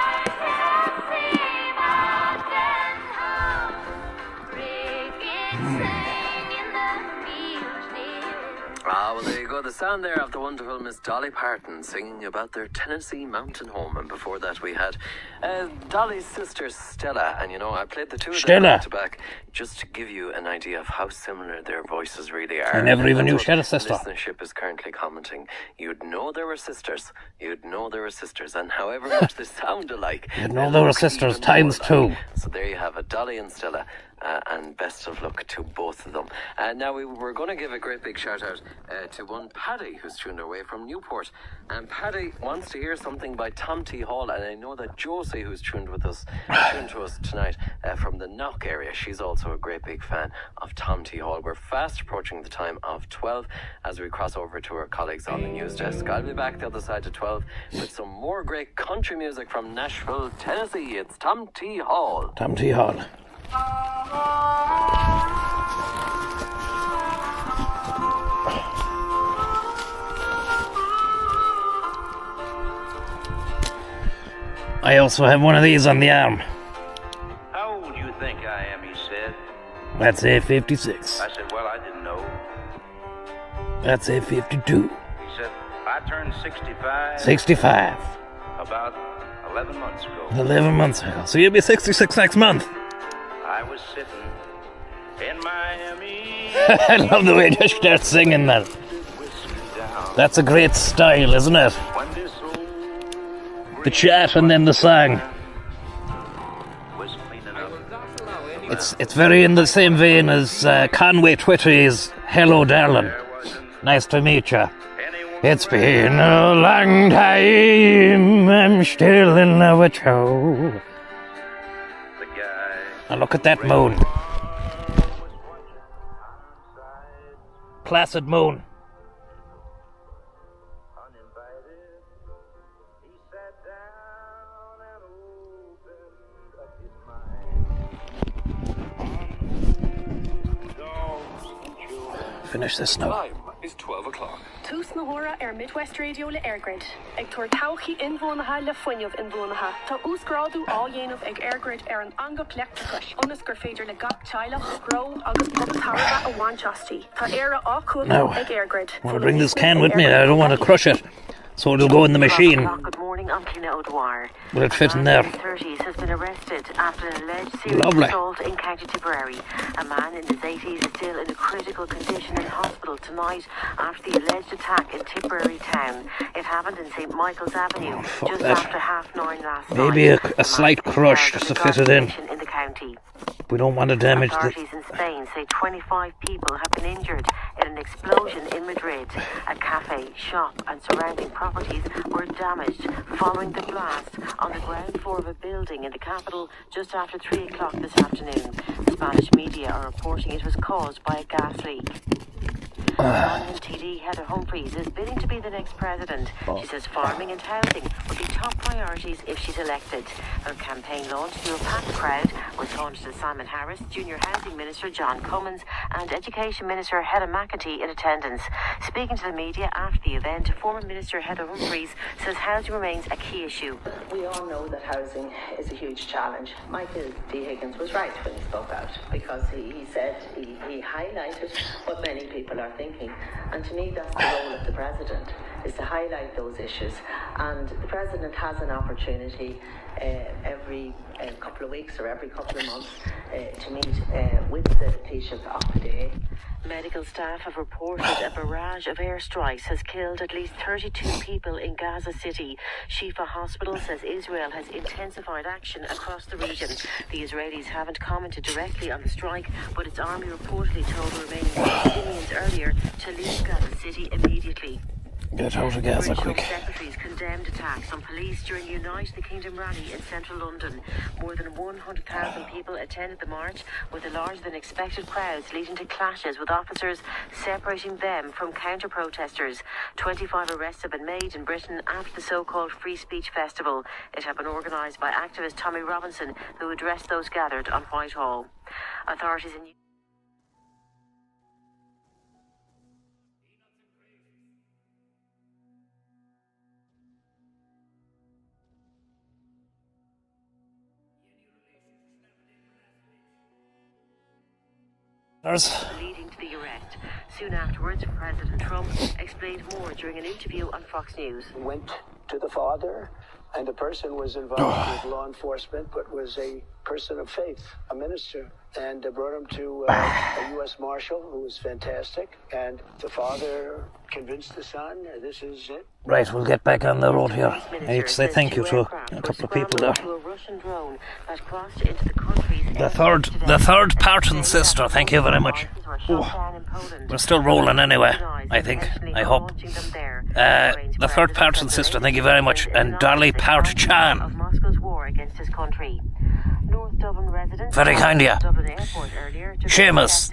Tennessee mountain home, crickets sing in the fields near. Ah, well, there you go. The sound there of the wonderful Miss Dolly Parton singing about their Tennessee mountain home. And before that, we had Dolly's sister Stella. And, I played the two of them Stella. back to back just to give you an idea of how similar their voices really are. I never even knew That's she had a what sister. Listenership is currently commenting. You'd know there were sisters. And however much they sound alike, You'd know they they were look sisters even times more 2. alike. So there you have it, Dolly and Stella. and best of luck to both of them. Now, we're going to give a great big shout out to one Paddy who's tuned away from Newport. And Paddy wants to hear something by Tom T. Hall, and I know that Josie, who's tuned to us tonight from the Knock area, she's also a great big fan of Tom T. Hall. We're fast approaching the time of 12 as we cross over to our colleagues on the news desk. I'll be back the other side to 12 with some more great country music from Nashville, Tennessee. It's Tom T. Hall. Tom T. Hall. I also have one of these on the arm. How old do you think I am, he said. That's A56. I said, well, I didn't know. That's A52. He said, I turned 65. 65. About 11 months ago. 11 months ago. So you'll be 66 next month. I was sitting in Miami. I love the way you start singing that. That's a great style, isn't it? The chat and then the song. It's very in the same vein as Conway Twitty's Hello Darling. Nice to meet you. It's been a long time, I'm still in love with you. Now look at that moon. Placid moon. Finish this now. Time is 12 o'clock. Tús na hóra Midwest Radio le Airgrid. Ag tuair tauchaí inbhuanaithe le fuinneamh inbhuanaithe. Tá úsgráadú á dhéanamh ag Airgrid an anga plectachas. Onas gur féidir le gach teilech, gró agus pub tarba a bhaintastí. Tá éire á cuaig ag Airgrid. I want to bring this can with me. I don't want to crush it. So it'll go in the machine. Good morning, I'm Clina O'Dwyer. Will it fit in there? A man in his 30s has been arrested after an alleged serious assault in County Tipperary. A man in his 80s is still in a critical condition in hospital tonight after the alleged attack in Tipperary town. It happened in St Michael's Avenue just after 9:30 last night. Maybe a slight crush just to fit it in. The county. We don't want to damage the... Authorities in Spain say 25 people have been injured in an explosion in Madrid. A cafe, shop and surrounding properties were damaged following the blast on the ground floor of a building in the capital just after 3 o'clock this afternoon. Spanish media are reporting it was caused by a gas leak. London TD Heather Humphreys is bidding to be the next president. She says farming and housing will be top priorities if she's elected. Her campaign launch to a packed crowd was launched as Simon Harris, Junior Housing Minister John Cummins and Education Minister Heather McEntee in attendance. Speaking to the media after the event, former Minister Heather Humphreys says housing remains a key issue. We all know that housing is a huge challenge. Michael D. Higgins was right when he spoke out because he said he highlighted what many people are thinking. And to me, that's the role of the President, is to highlight those issues. And the President has an opportunity every couple of weeks or every couple of months to meet with the Taoiseach of the day. Medical staff have reported a barrage of airstrikes has killed at least 32 people in Gaza City. Shifa Hospital says Israel has intensified action across the region. The Israelis haven't commented directly on the strike, but its army reportedly told the remaining Palestinians earlier to leave Gaza City immediately. Get out of Gaza quick. Secretaries condemned attacks on police during the Unite the Kingdom rally in central London. More than 100,000 people attended the march, with the larger than expected crowds leading to clashes with officers separating them from counter-protesters. 25 arrests have been made in Britain after the so-called Free Speech Festival. It had been organised by activist Tommy Robinson, who addressed those gathered on Whitehall. Authorities in leading to the arrest. Soon afterwards, President Trump explained more during an interview on Fox News. Went to the father, and the person was involved with law enforcement, but was a person of faith, a minister. and brought him to a U.S. Marshal who was fantastic. And the father convinced the son, this is it. Right, we'll get back on the road here. I need to say thank you to a couple of people there. The third Parton sister, thank you very much. Oh, we're still rolling anyway, I think, I hope. The third Parton sister, thank you very much. And Dolly Part-chan. Very kind of you. Seamus,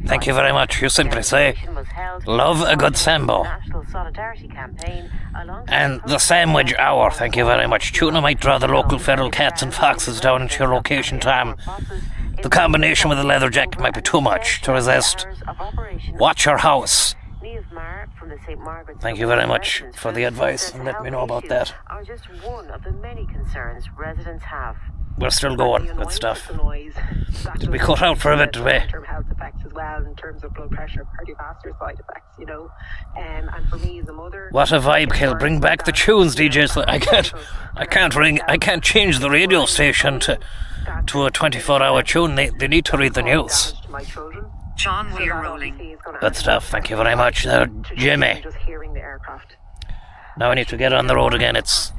thank you very much. You simply say, love a good Sambo. And the Sandwich Hour, thank you very much. Tuna might draw the local feral cats and foxes down into your location, Tom. The combination with the leather jacket might be too much to resist. Watch your house. Thank you very much for the advice and let me know about that. Are just one of the many concerns residents have. We're still going with stuff. Did we cut out for a bit today? Long-term health effects as well, in terms of blood pressure, cardiovascular side effects, you know. And for me as a mother... What a vibe, Kill. Bring back the tunes, DJs. I can't change the radio station to a 24-hour tune. They need to read the news. John, we are rolling. Good stuff. Thank you very much, Jimmy. Now I need to get on the road again. It's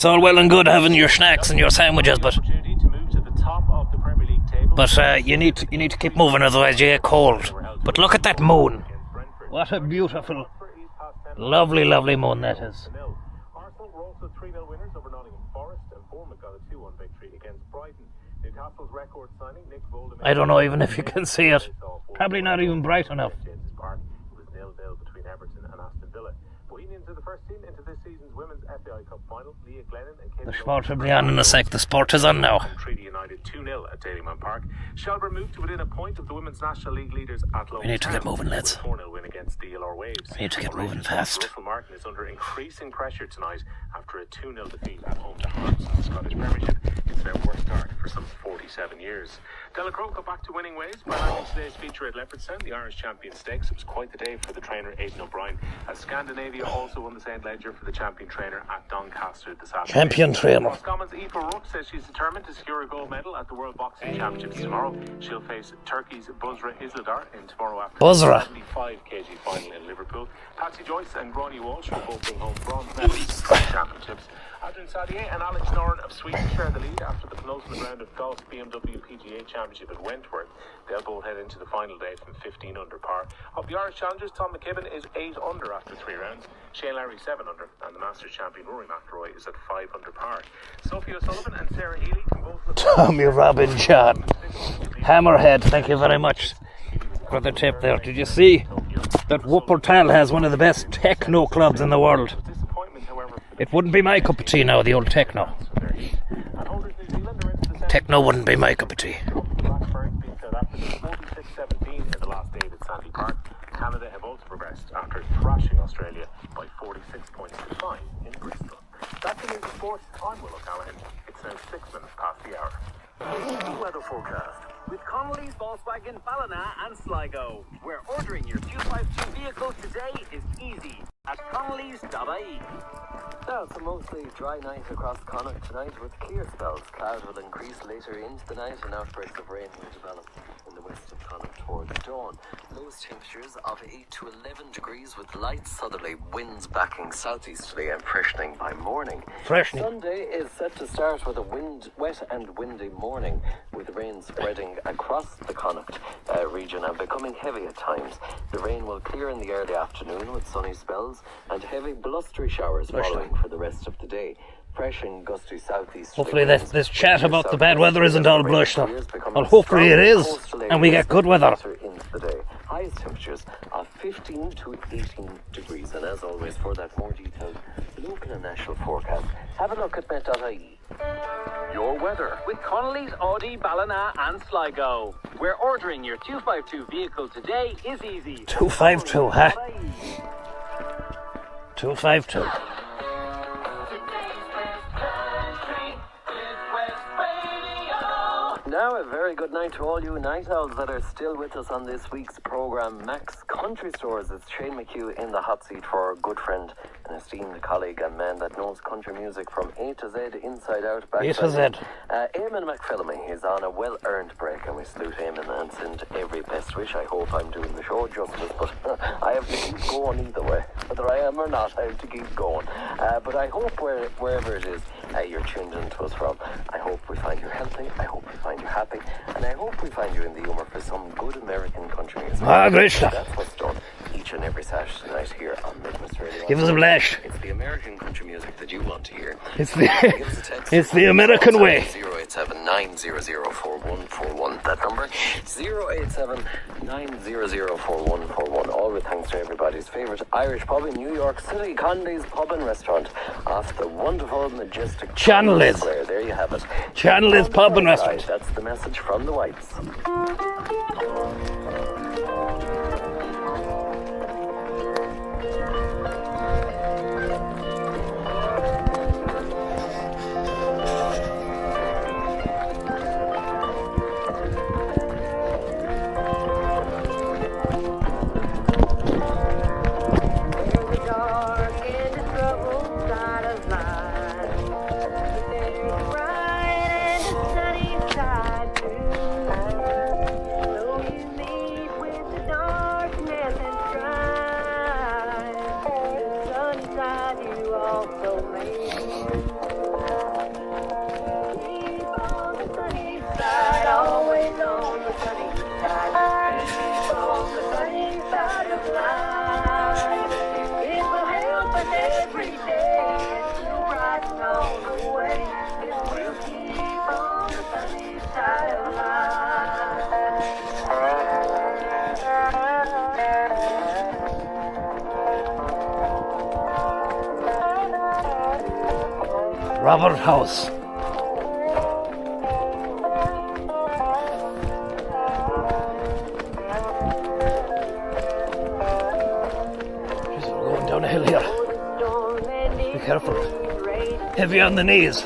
all well and good having your snacks and your sandwiches, but you need to keep moving, otherwise you get cold. But look at that moon. What a beautiful, lovely, lovely moon that is. Arsenal were also 3-0 winners over Nottingham Forest, and Bournemouth got a 2-1 victory against Brighton. Newcastle's record signing, Nick Voldemort... I don't know even if you can see it. Probably not even bright enough. It was 0-0 between Everton and Aston Villa. Bohemians are the first team into this season's Women's FAI Cup final. Leah Glennon and Katie... The sport will be on in a sec. The sport is on now. Treaty United 2-0 at Dalymount Park. Shelburne moved to within a point of the Women's National League leaders at Lowe. We need to get moving, lads. 4-0 win against DLR Waves. We need to get moving fast. Russell Martin is under increasing pressure tonight after a 2-0 defeat at home to Hearts in the Scottish Premiership. It's their worst start for some 47 years. Delacroix got back to winning ways by landing today's feature at Leopardstown, the Irish Champion Stakes. It was quite the day for the trainer Aidan O'Brien, as Scandinavia also won the St. Ledger for the champion trainer at Doncaster this afternoon. Champion trainer. Roscommon's Aoife Rook says she's determined to secure a gold medal at the World Boxing Championships tomorrow. She'll face Turkey's Buzra Isladar in tomorrow afternoon. Buzra. 75 kg final in Liverpool. Patsy Joyce and Gráinne Walsh will both bring home bronze medals at the championships. Adrian Sadier and Alex Noren of Sweden share the lead after the penultimate round of golf BMW PGA Championship at Wentworth. They'll both head into the final day from 15 under par. Of the Irish challengers, Tom McKibben is 8 under after 3 rounds. Shane Lowry 7 under, and the Masters champion Rory McIlroy is at 5 under par. Sophie O'Sullivan and Sarah Healy can both look... Tommy Robin John. Hammerhead, thank you very much for the tip there. Did you see that Wuppertal has one of the best techno clubs in the world? It wouldn't be my cup of tea now, the old techno. Techno wouldn't be my cup of tea. Canada have also progressed after thrashing Australia by 46 points to 5 in Bristol. That's the news of sports. I'm Will O'Callaghan. It's now 6 minutes past the hour. Weather forecast with Connolly's Volkswagen Ballina and Sligo, where ordering your 252 vehicle today is easy at connolly's.ie. Now, it's a mostly dry night across Connacht tonight with clear spells. Cloud will increase later into the night and outbreaks of rain will develop in the west of Connacht towards dawn. Lowest temperatures of 8 to 11 degrees with light southerly winds backing southeasterly and freshening by morning. Freshening. Sunday is set to start with a wet and windy morning, with rain spreading across the Connacht region and becoming heavy at times. The rain will clear in the early afternoon with sunny spells and heavy blustery showers following for the rest of the day. Fresh and gusty southeast. Hopefully this chat about the bad weather isn't all blushed up. Well, hopefully it is, and we get good weather. Into the day. Highest temperatures of 15 to 18 degrees. And as always, for that more detailed local and national forecast, have a look at met.ie. Your weather with Connolly's Audi Ballina and Sligo, where ordering your 252 vehicle today is easy. 252, huh? 252. Now, a very good night to all you night owls that are still with us on this week's programme, Max Country Stores. It's Shane McHugh in the hot seat for our good friend and esteemed colleague and man that knows country music from A to Z, inside out, back A to Z. Eamon McPhillamy is on a well-earned break, and we salute Eamon and send every best wish. I hope I'm doing the show justice, but I have to keep going either way. Whether I am or not, I have to keep going. But I hope wherever it is you're tuned in to us from, I hope we find you healthy, I hope we find you happy, and I hope we find you in the humour for some good American country music. Great stuff. That's what's done each and every Saturday night here on Midwest Radio. Give us a blast. It's the American country music that you want to hear. It's the American way. 087-900-4141. That number, 087-900-4141. All with thanks to everybody's favourite Irish pub in New York City, Condi's Pub and Restaurant, off the wonderful, majestic Channel is. Square. There you have it. Channel is Pub and Restaurant. That's the message from the Whites. Robert House. Jeez, we're going down a hill here. Be careful. Heavy on the knees.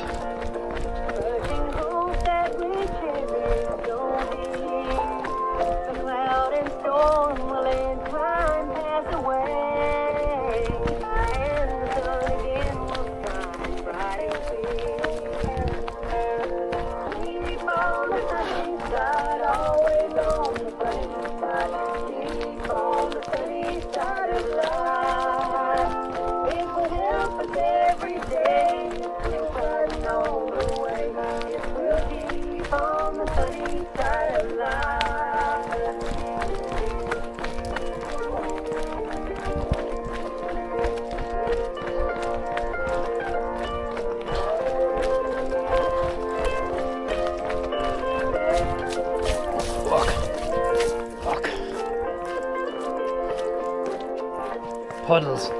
Puddles.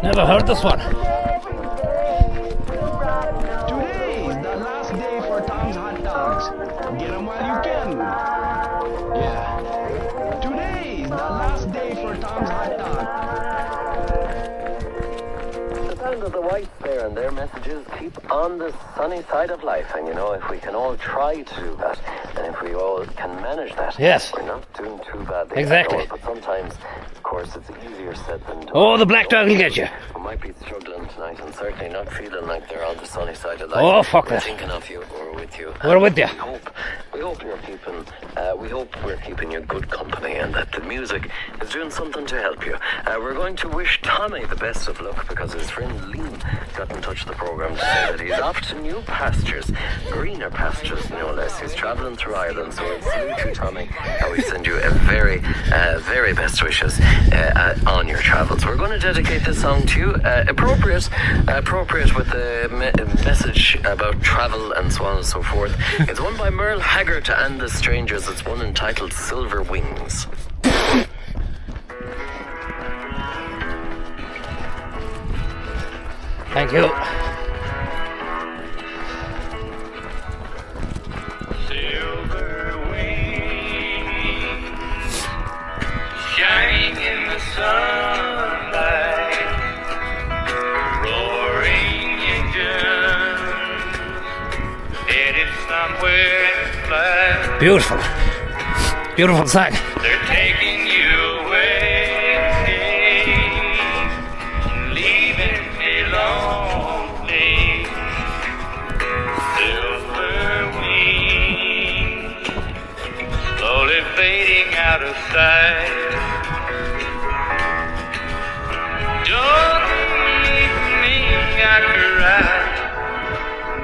Never heard this one. Today is the last day for Tom's hot dogs. Get them while you can. Yeah. Today is the last day for Tom's hot dogs. The sound of the Whites there and their messages keep on the sunny side of life. And you know, if we can all try to do that, and if we all can manage that, yes, we're not doing too badly. Exactly. But sometimes, of course, it's easier said than done. Oh, the black dog will get you. We might be struggling tonight and certainly not feeling like they're on the sunny side of life. Oh, fuck We're that. thinking of you. We're with you. We're with you. We hope we're keeping you good company and that the music is doing something to help you. We're going to wish Tommy the best of luck because his friend Liam got in touch with the program to say that he's off to new pastures, greener pastures, no less. He's travelling through Ireland, so we salute you, Tommy, and we send you a very, very best wishes on your travels. We're going to dedicate this song to you, appropriate with the message about travel and so on and so forth. It's one by Merle Haggard and the Strangers. It's one entitled Silver Wings. Thank you. Silver wings shining in the sunlight, roaring engines headed somewhere in flight. Beautiful. Beautiful song. They're taking you away, leaving me lonely. Silver wings slowly fading out of sight. Don't leave me, I cry.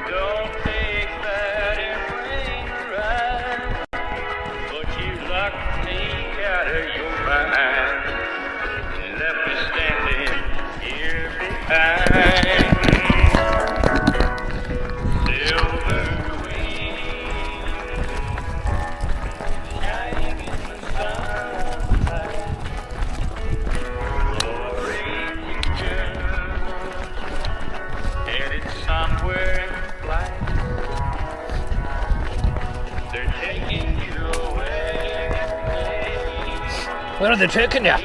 Don't take that airplane ride. But you locked me out of your mind and left me standing here behind. Silver wings shining in the sunlight, roaring engines headed somewhere in flight. They're taking you away. Where are they taking you?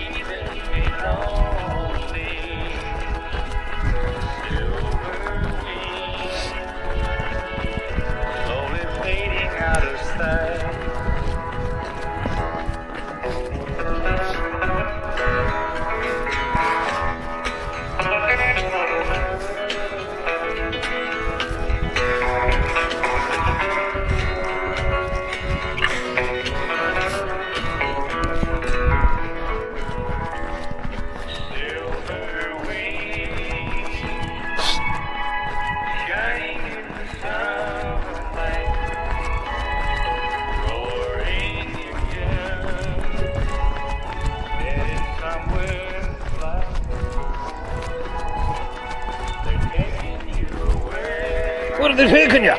Slowly fading out of sight. Where are they taking you?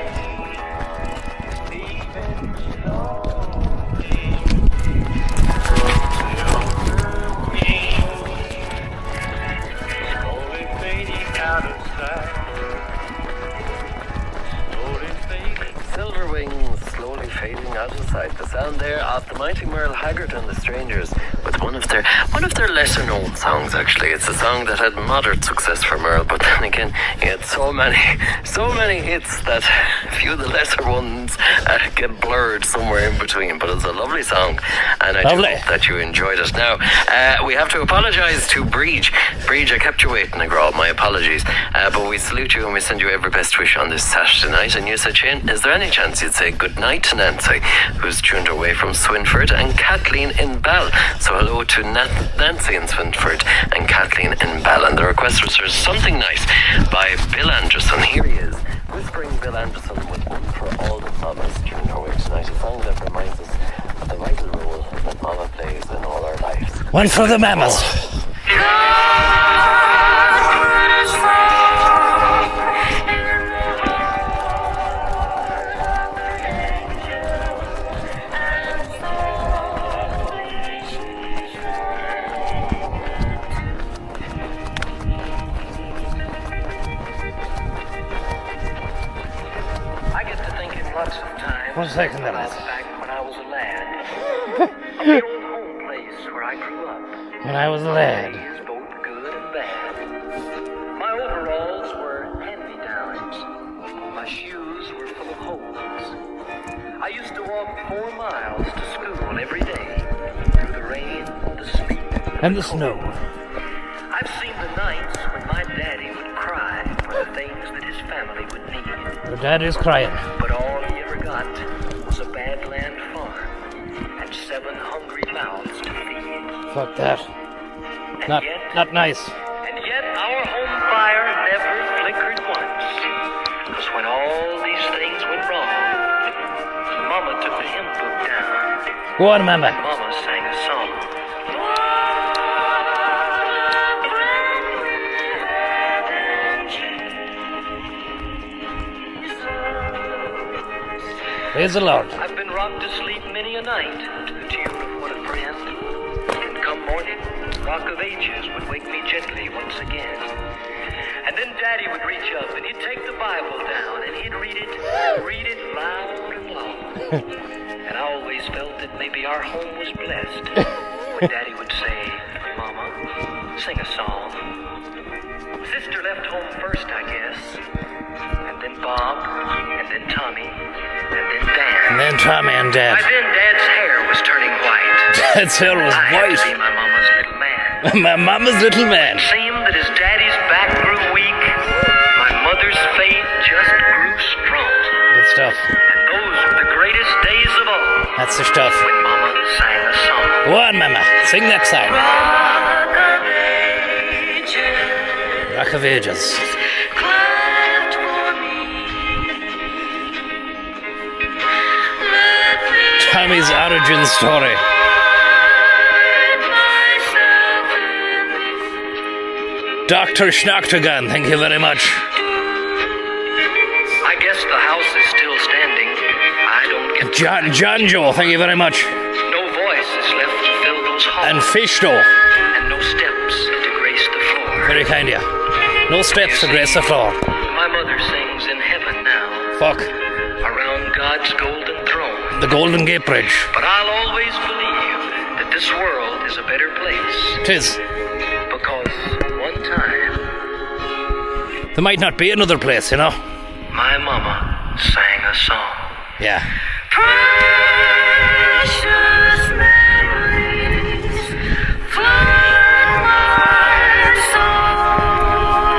Silver Wings slowly fading out of sight. The sound there of the mighty Merle Haggard and the Strangers with one of their lesser known songs. Actually, it's a song that had moderate success for Merle, but then again he had so many hits that a few of the lesser ones get blurred somewhere in between. But it's a lovely song, and I do hope that you enjoyed it. Now we have to apologise to Breege. Breege, I kept you waiting, Agro. My apologies, but we salute you and we send you every best wish on this Saturday night. And you said, Shane, is there any chance you'd say good night to Nancy, who's tuned away from Swinford, and Kathleen in Bell? So hello to Nancy in Swinford and Kathleen in Bell. And the request was for Something Nice by Bill Anderson. Here he is, whispering Bill Anderson with One for All the Mamas tuned away tonight. A song that reminds us of the vital role that Mama plays in all our lives. One for the mamas. Lots of times. One second, then. Back when I was a lad. Of the old home place where I grew up. When I was a lad. Days, both good and bad. My overalls were hand-me-downs. My shoes were full of holes. I used to walk 4 miles to school every day. Through the rain, the sleet, and the snow. I've seen the nights when my Your dad is crying. But all he ever got was a badland farm and 7 hungry mouths to feed. Fuck that. And Not nice. And yet our home fire never flickered once. Because when all these things went wrong, Mama took the hymn book down. Go on, Mama. Mama sang a song. Praise the Lord. I've been rocked to sleep many a night to the tune of What a Friend. And come morning, Rock of Ages would wake me gently once again. And then Daddy would reach up and he'd take the Bible down and he'd read it loud and long. And I always felt that maybe our home was blessed when Daddy would say, Mama, sing a song. Sister left home first, I guess. And then Bob, and then Tommy, and then Dan. And then Tommy and Dad. By then, Dad's hair was turning white. Dad's hair was I had white. to be my mama's little man. My mama's little man. It seemed that as Daddy's back grew weak, my mother's faith just grew strong. Good stuff. And those were the greatest days of all. That's the stuff. When Mama sang a song. Go on, Mama. Sing that song. Rock of Ages. Rock of Ages. Cleft for me. Tommy's origin story. Dr. Schnocktagon, thank you very much. I guess the house is still standing. I don't get John Joe, thank you very much. no voice is left to fill those halls. And Fishto, And no steps to grace the floor. very kind of you. No steps to grace the floor. My mother sings in heaven now. Fuck. Around God's golden throne. The Golden Gate Bridge. But I'll always believe that this world is a better place. Tis. Because one time, There might not be another place, you know. my mama sang a song. Yeah. Precious memories flood my soul.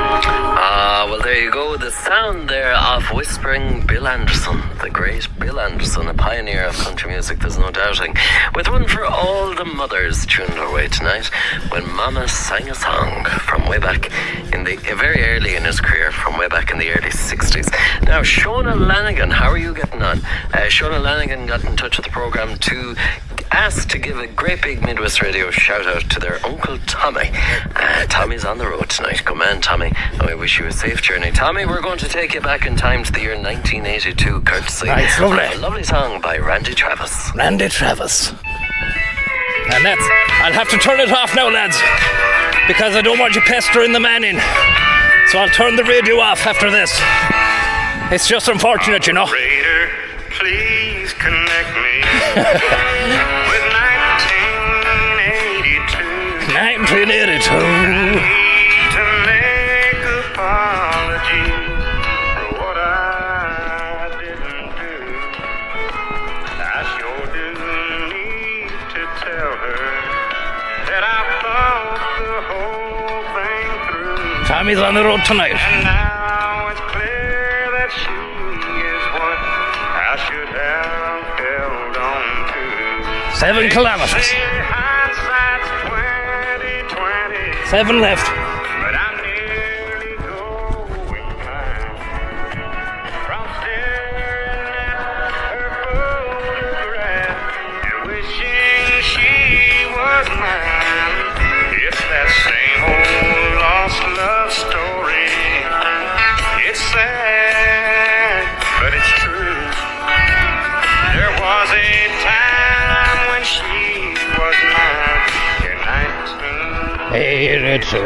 Well, there you go. The sound there of Whispering Bill Anderson, the great Bill Anderson, a pioneer of country music, there's no doubting. With one for all the mothers tuned our way tonight, when Mama sang a song from way back in the very early in his career, from way back in the early 60s. Now, Shona Lanigan, how are you getting on? Shona Lanigan got in touch with the program to ask to give a great big Midwest Radio shout out to their Uncle Tommy. Tommy's on the road tonight. Come on, Tommy, and we wish you a safe journey. Tommy, we're going to take you back in time to the year 1982, courtesy Nice, lovely. of a lovely song by Randy Travis. Randy Travis. And that's... I'll have to turn it off now, lads. Because I don't want you pestering the man in. So I'll turn the radio off after this. It's just unfortunate, you know. Operator, please connect me with 1982. 1982. I need to make apology for what I didn't do. I sure do need to tell her that I thought the whole thing through. Tommy's on the road tonight. And now it's clear that she is what I should have held on to. 7 kilometers. Say hindsight's 20/20. 7 left. But I'm nearly going blind from staring at her photograph and wishing she was mine. It's that same old lost love story. It's sad, but it's true. There was a time when she was mine in 1982.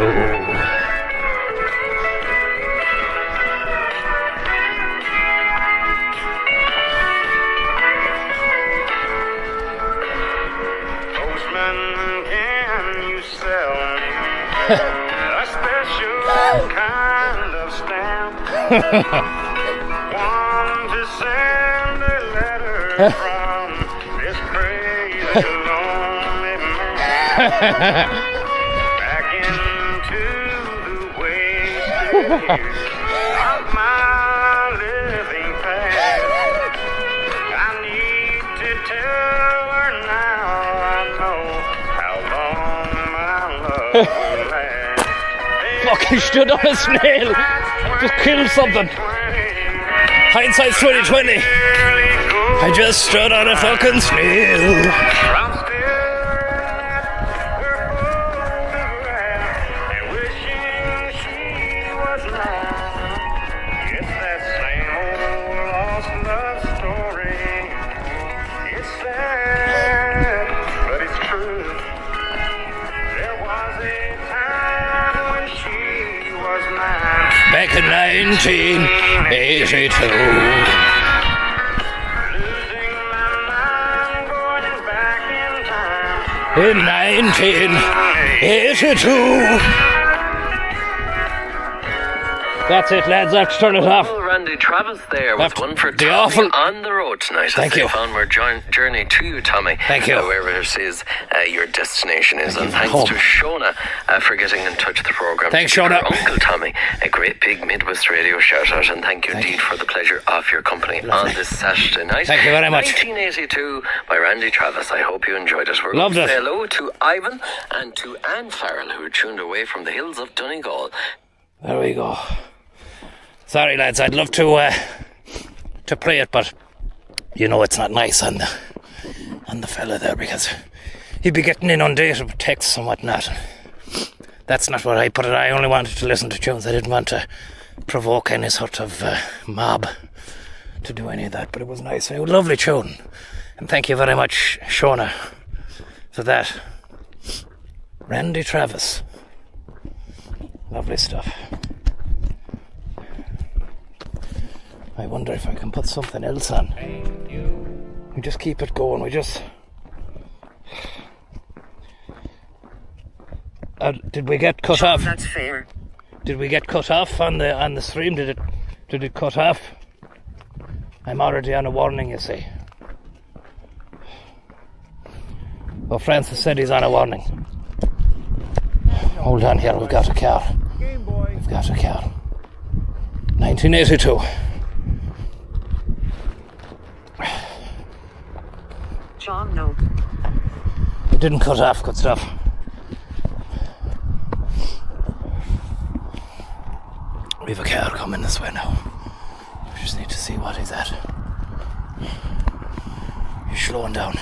Postman, can you sell me a special kind of stamp? One to send a letter from this crazy lonely man back into the wasted years of my living Fucking stood on a snail. Just killed something. Hindsight's 2020. I just stood on a fucking snail. Back in 1982. In 1982. That's it, lads. I have to turn it off. Randy Travis there with one for Tommy awful on the road tonight. Thank you. A onward journey to you, Tommy. Thank you. Wherever it is your destination is. And Thank thanks you. to Shona for getting in touch with the programme. Thanks, To Shona. her Uncle Tommy, a great big Midwest radio shout out. And thank you indeed for the pleasure of your company on this Saturday night. Thank you very much. 1982 by Randy Travis. I hope you enjoyed it. We're Loved going to it. say hello to Ivan and to Anne Farrell, who are tuned away from the hills of Donegal. There we go. Sorry, lads. I'd love to play it, but you know it's not nice on the fella there because he'd be getting inundated with texts and whatnot. That's not what I put it. I only wanted to listen to tunes. I didn't want to provoke any sort of mob to do any of that. But it was nice. A lovely tune, and thank you very much, Shona, for that. Randy Travis. Lovely stuff. I wonder if I can put something else on. We just keep it going. We just... did we get cut off? That's fair. Did we get cut off on the stream? Did it cut off? I'm already on a warning, you see. Well, Francis said he's on a warning. Hold on here, we've got a car. We've got a car. 1982. John, no. It didn't cut off, good stuff. We have a car coming this way now. We just need to see what he's at. He's slowing down.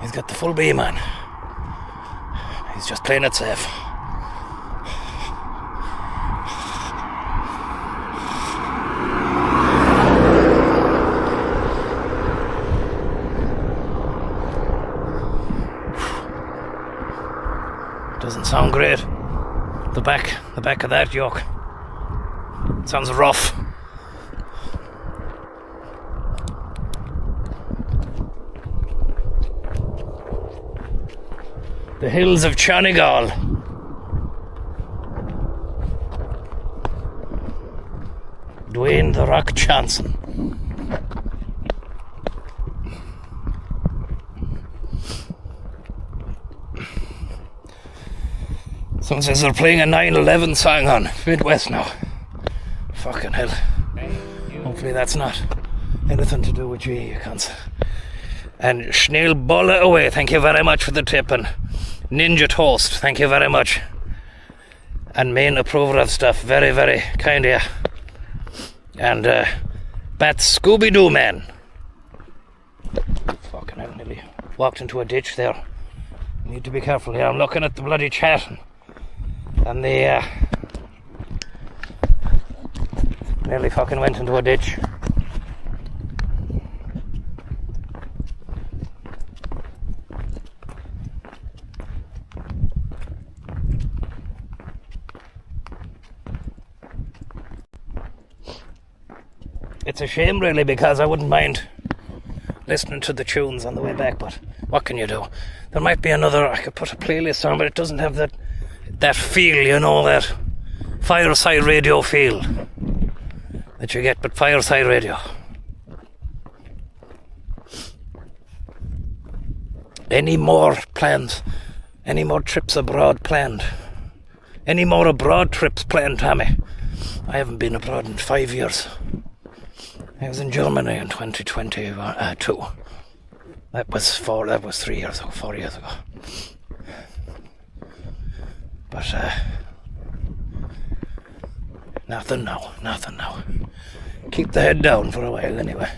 He's got the full beam on. He's just playing it safe. Doesn't sound great. The back of that yoke. Sounds rough. The hills of Donegal. Dwayne the Rock Johnson. Someone says they're playing a 9/11 song on Midwest now. Fucking hell. Hopefully that's not anything to do with you cunts. And Schneil Bolla away, thank you very much for the tip. And Ninja Toast, thank you very much. And main approver of stuff, very, very kind of you. And Bat Scooby-Doo Man. Fucking hell, nearly walked into a ditch there. Need to be careful here. I'm looking at the bloody chat. And the nearly fucking went into a ditch. It's a shame really, because I wouldn't mind listening to the tunes on the way back, but what can you do? There might be another, I could put a playlist on, but it doesn't have that feel, you know, that fireside radio feel that you get with fireside radio. Any more plans? Any more trips abroad planned? Any more abroad trips planned, Tommy? I haven't been abroad in 5 years. I was in Germany in 2022. That was 3 years ago, 4 years ago. But, nothing now. Keep the head down for a while anyway.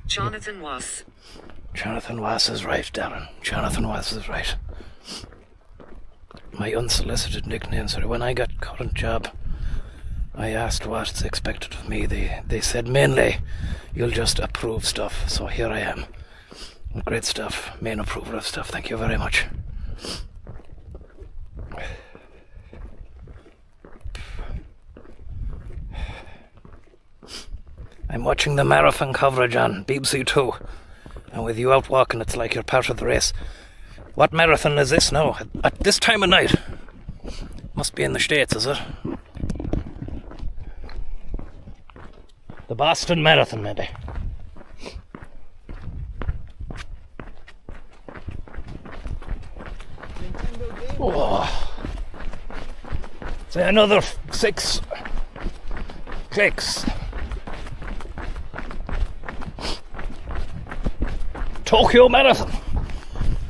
Jonathan Was is right, Darren. Jonathan Was is right. My unsolicited nickname, sorry. When I got current job, I asked what's expected of me. They said mainly, you'll just approve stuff. So here I am. Great stuff. Main approver of stuff. Thank you very much. I'm watching the marathon coverage on BBC Two. And with you out walking, it's like you're part of the race. What marathon is this now? At this time of night? Must be in the States, is it? The Boston Marathon, maybe. Oh. Say another 6 clicks. Tokyo Marathon.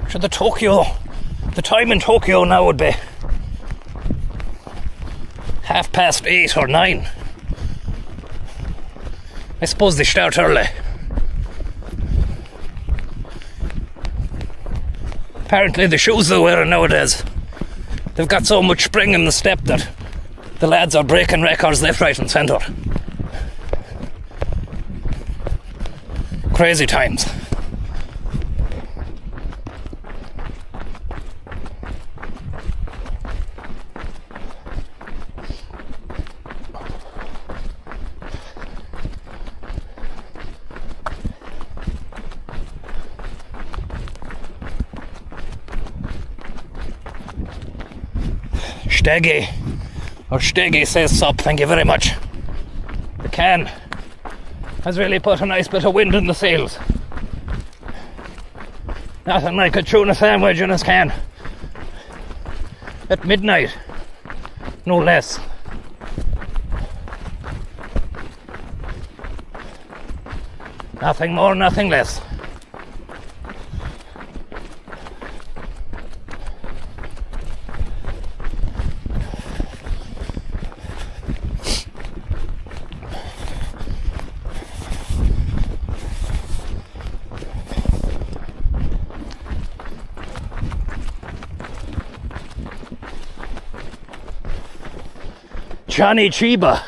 Sure, the time in Tokyo now would be 8:30 or 9. I suppose they start early. Apparently the shoes they're wearing nowadays, they've got so much spring in the step that the lads are breaking records left, right and centre. Crazy times. Steggy says sup, thank you very much. The can has really put a nice bit of wind in the sails. Nothing like a tuna sandwich in his can. At midnight, no less. Nothing more, nothing less. Johnny Chiba.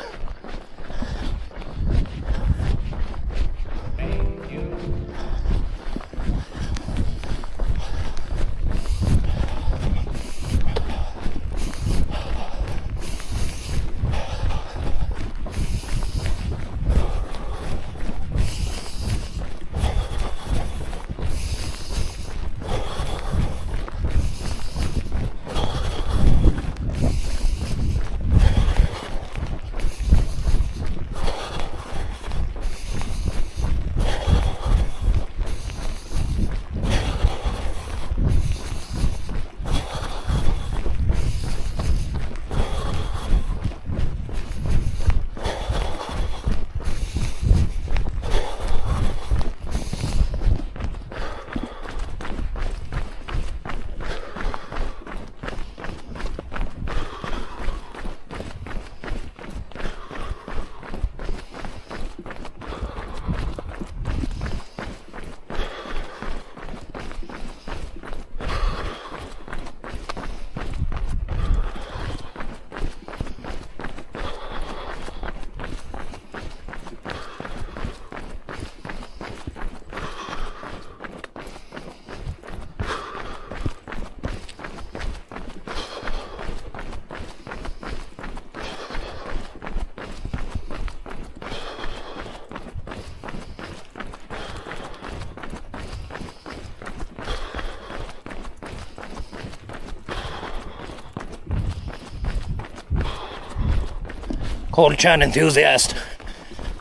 Cold Chan enthusiast,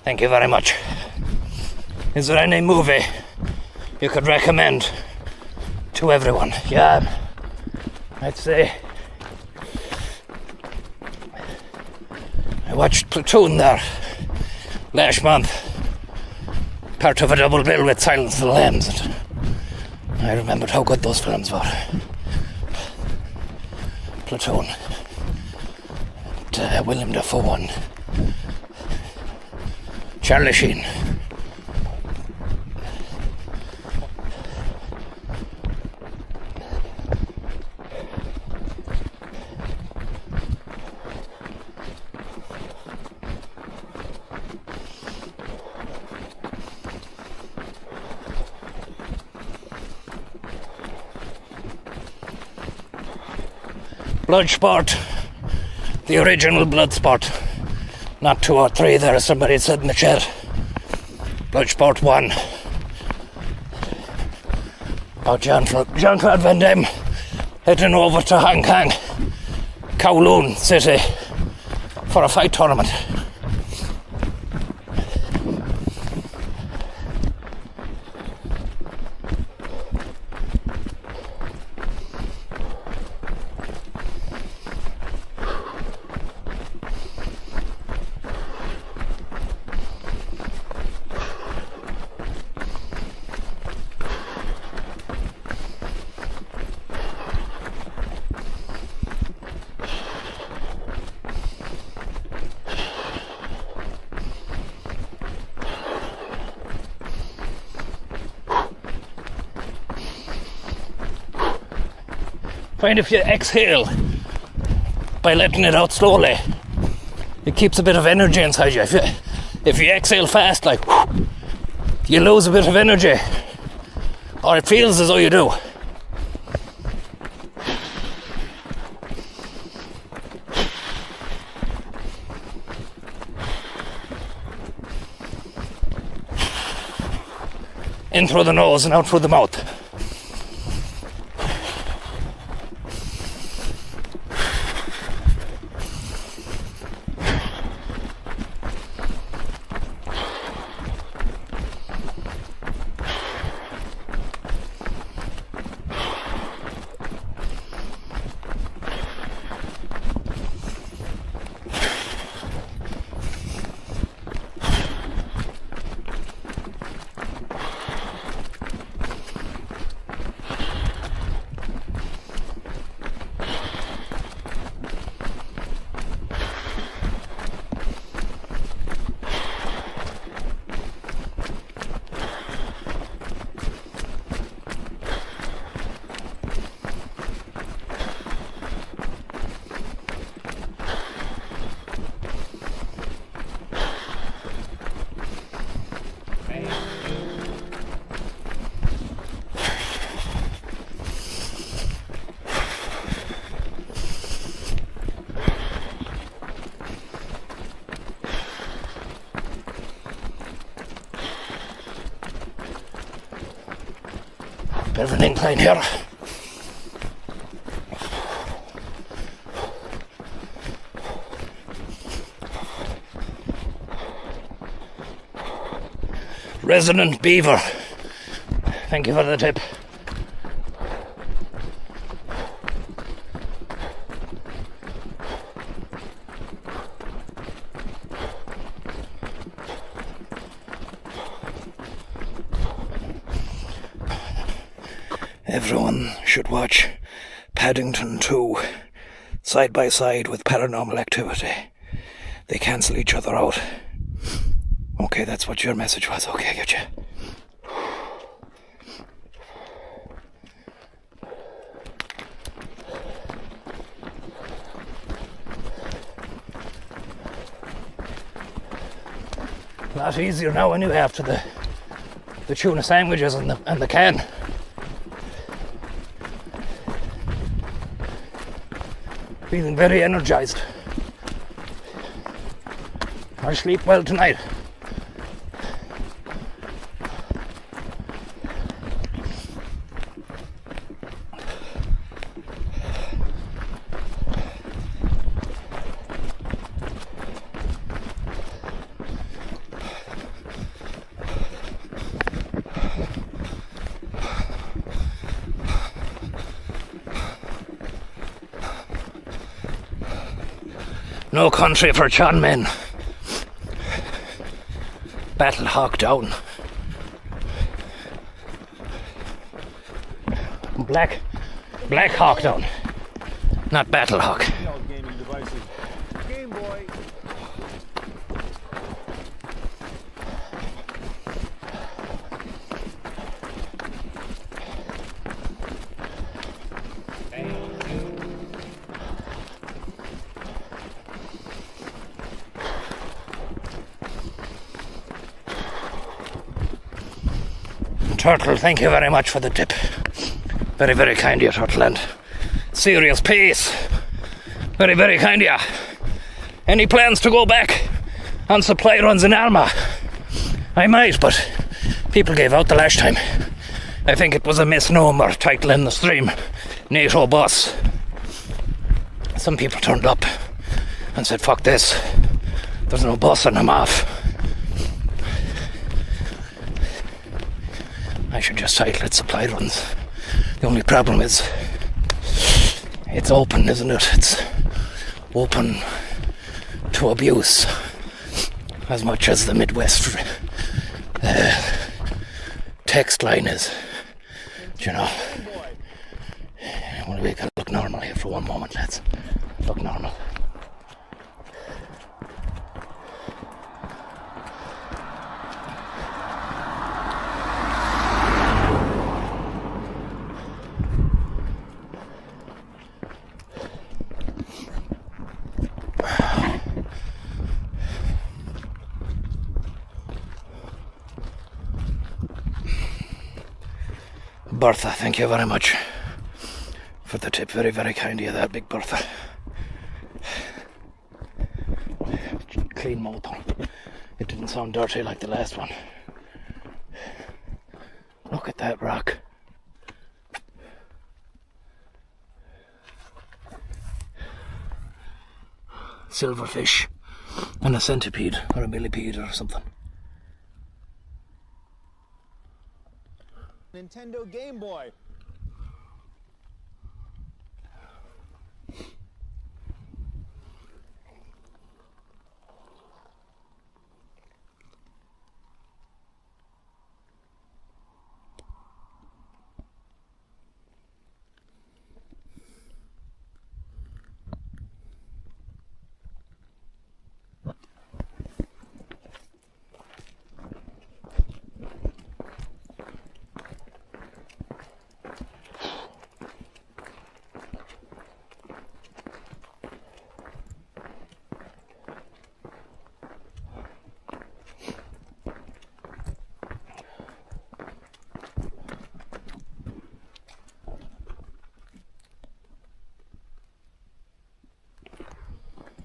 thank you very much. Is there any movie you could recommend to everyone? Yeah, I'd say I watched Platoon there last month, part of a double bill with Silence of the Lambs, and I remembered how good those films were. platoon. William Dafoe one. Charlie Sheen. Bloodsport, the original Bloodsport, not 2 or 3 there, somebody said in the chat. Bloodsport 1. About Jean-Claude Van Damme heading over to Hong Kong, Kowloon City, for a fight tournament. Find if you exhale by letting it out slowly, it keeps a bit of energy inside you. If you exhale fast, like, you lose a bit of energy, or it feels as though you do. In through the nose and out through the mouth. Bit of an incline here. Resident Beaver. Thank you for the tip. Everyone should watch Paddington 2 side by side with Paranormal Activity. They cancel each other out. Okay, that's what your message was. Okay, I get you. A lot easier now anyway after the tuna sandwiches and the can. Feeling very energized. I'll sleep well tonight. No country for John men. Battle Hawk down. Black Hawk down. Not Battlehawk. Gaming devices. Game Boy. Turtle, thank you very much for the tip. Very, very kind of you, Turtle, and serious pace. Very, very kind of you. Any plans to go back on supply runs in Alma? I might, but people gave out the last time. I think it was a misnomer titling the stream NATO bus. Some people turned up and said, fuck this, there's no bus and I'm off. I should just title it supply runs. The only problem is it's open, isn't it? It's open to abuse as much as the Midwest text line is. Do you know? We can look normal here for one moment, let's look normal. Bertha, thank you very much for the tip. Very, very kind of you, that big Bertha. Clean motor. It didn't sound dirty like the last one. Look at that rock. Silverfish and a centipede or a millipede or something. Nintendo Game Boy.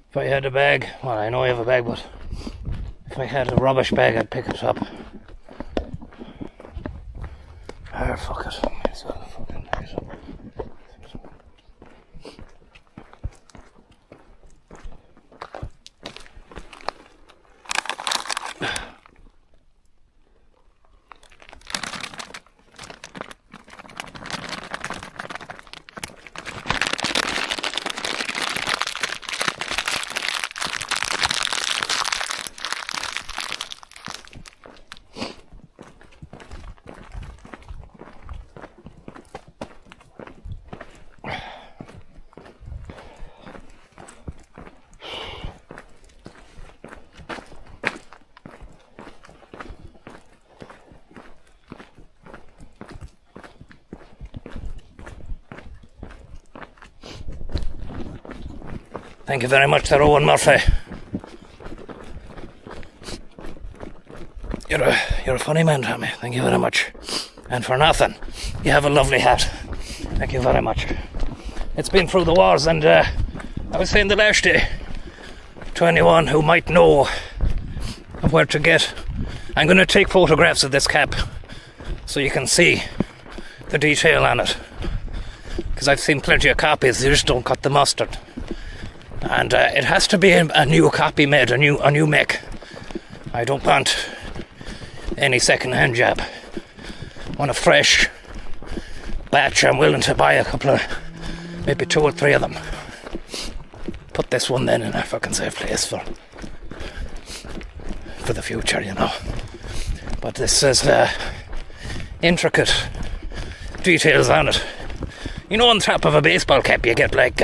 If I had a bag, well, I know I have a bag, but if I had a rubbish bag, I'd pick it up. Ah, fuck it. Might as well fucking pick it up. Thank you very much, Sir Owen Murphy. You're a funny man, Tommy. Thank you very much. And for nothing, you have a lovely hat. Thank you very much. It's been through the wars, and I was saying the last day to anyone who might know of where to get. I'm going to take photographs of this cap so you can see the detail on it. Because I've seen plenty of copies, they just don't cut the mustard. And it has to be a new copy made, a new make. I don't want any second-hand job. I want a fresh batch. I'm willing to buy a couple of, maybe 2 or 3 of them. Put this one then in a fucking safe place for the future, you know. But this is intricate details on it. You know, on top of a baseball cap, you get like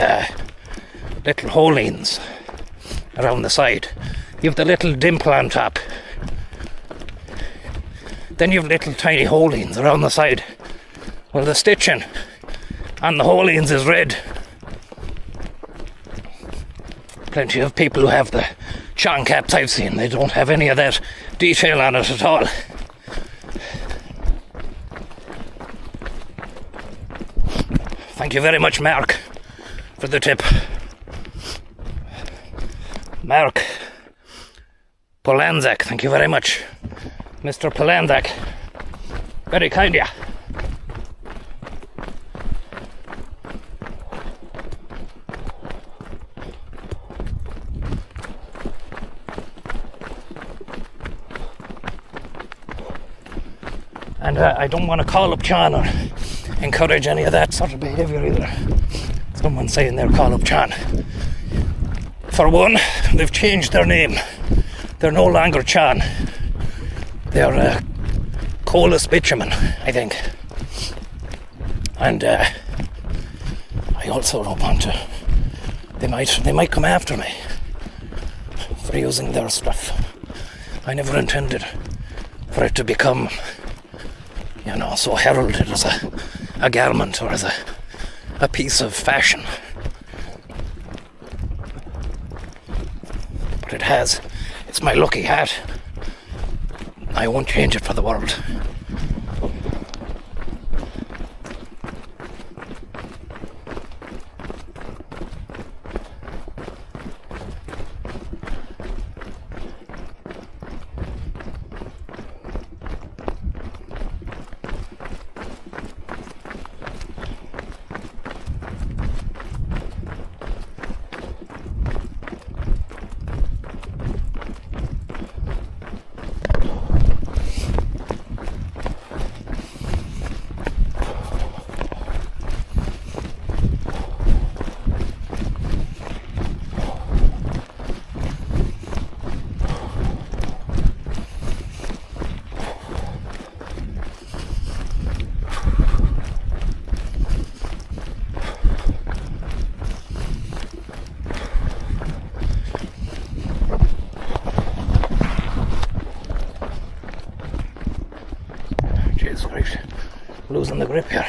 little hole-ins around the side. You have the little dimple on top. Then you have little tiny hole-ins around the side. Well, the stitching on the hole-ins is red. Plenty of people who have the Sean caps I've seen, they don't have any of that detail on it at all. Thank you very much, Mark, for the tip. Mark Polanzak, thank you very much. Mr. Polanzak, very kind of you. And I don't want to call up John or encourage any of that sort of behaviour either. Someone's saying they'll call up John. For one, they've changed their name. They're no longer John. They're Colas Bitumen, I think. And I also don't want to... They might come after me for using their stuff. I never intended for it to become, you know, so heralded as a garment or as a piece of fashion. But it has. It's my lucky hat. I won't change it for the world. Losing the grip here.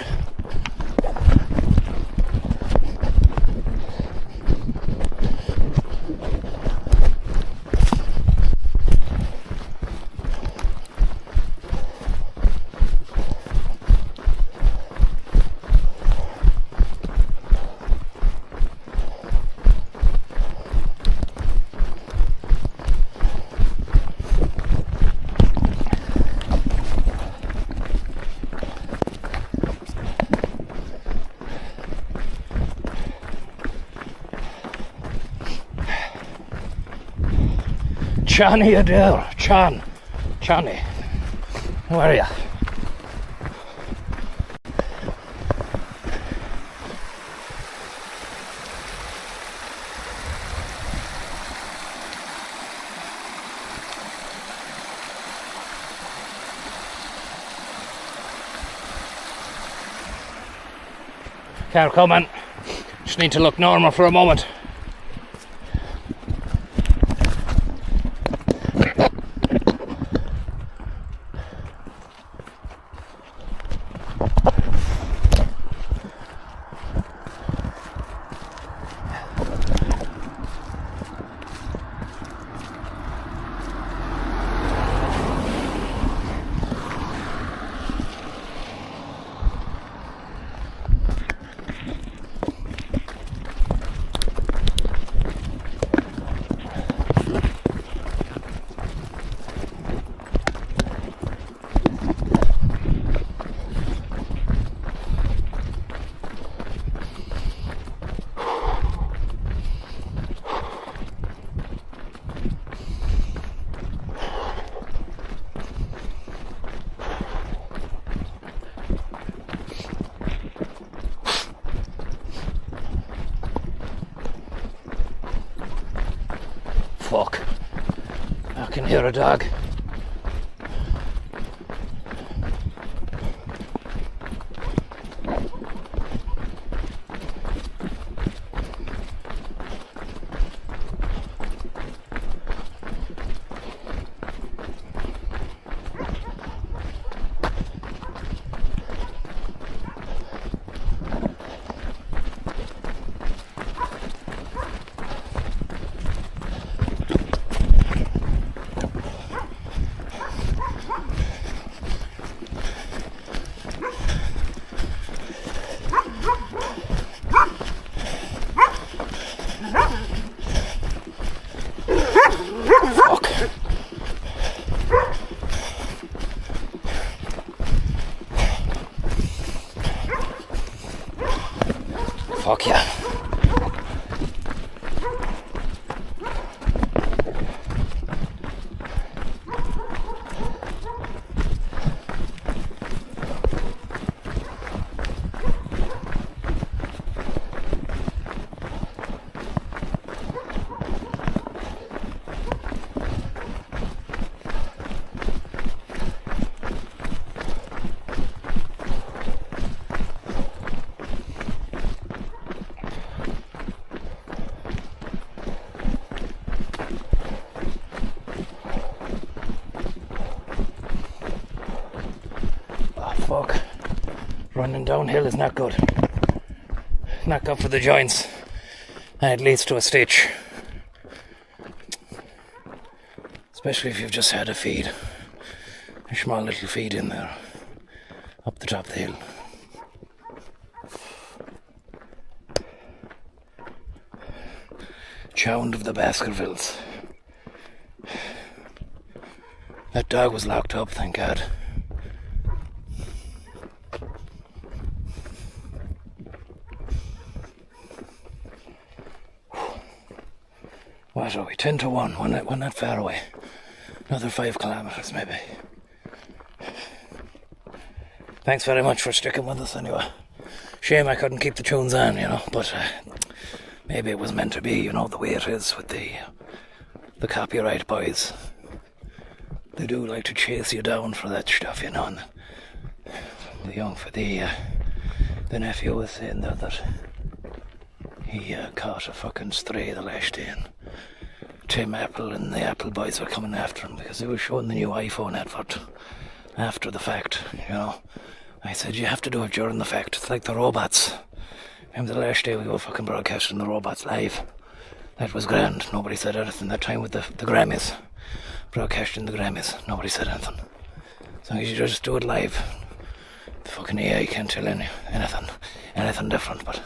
Johnny Adair, Johnny, where are you? Car coming. Just need to look normal for a moment. Fuck. I can hear a dog. Fuck yeah. Fuck. Running downhill is not good. Not good for the joints. And it leads to a stitch. Especially if you've just had a feed. A small little feed in there. Up the top of the hill. Chound of the Baskervilles. That dog was locked up, thank God. What are we? 10 to 1. We're not far away. Another 5 kilometres, maybe. Thanks very much for sticking with us anyway. Shame I couldn't keep the tunes on, but maybe it was meant to be, the way it is with the copyright boys. They do like to chase you down for that stuff, and the nephew was saying there that he caught a fucking stray the last day, and Tim Apple and the Apple boys were coming after him because they were showing the new iPhone advert after the fact, I said, you have to do it during the fact. It's like the robots. Remember the last day we were fucking broadcasting the robots live? That was grand. Nobody said anything that time with the Grammys. Broadcasting the Grammys. Nobody said anything. So you should just do it live. The fucking AI can't tell anything different, but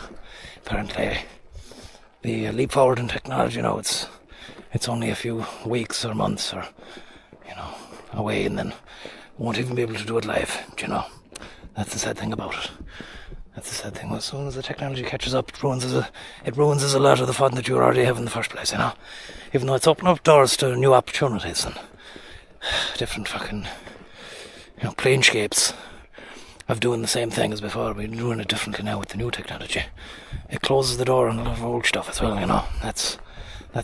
apparently the leap forward in technology, it's only a few weeks or months or, away, and then won't even be able to do it live, That's the sad thing about it. That's the sad thing. As soon as the technology catches up, it ruins a lot of the fun that you already have in the first place, Even though it's opened up doors to new opportunities and different fucking, planeshapes of doing the same thing as before. We're doing it differently now with the new technology. It closes the door on a lot of old stuff as well, That's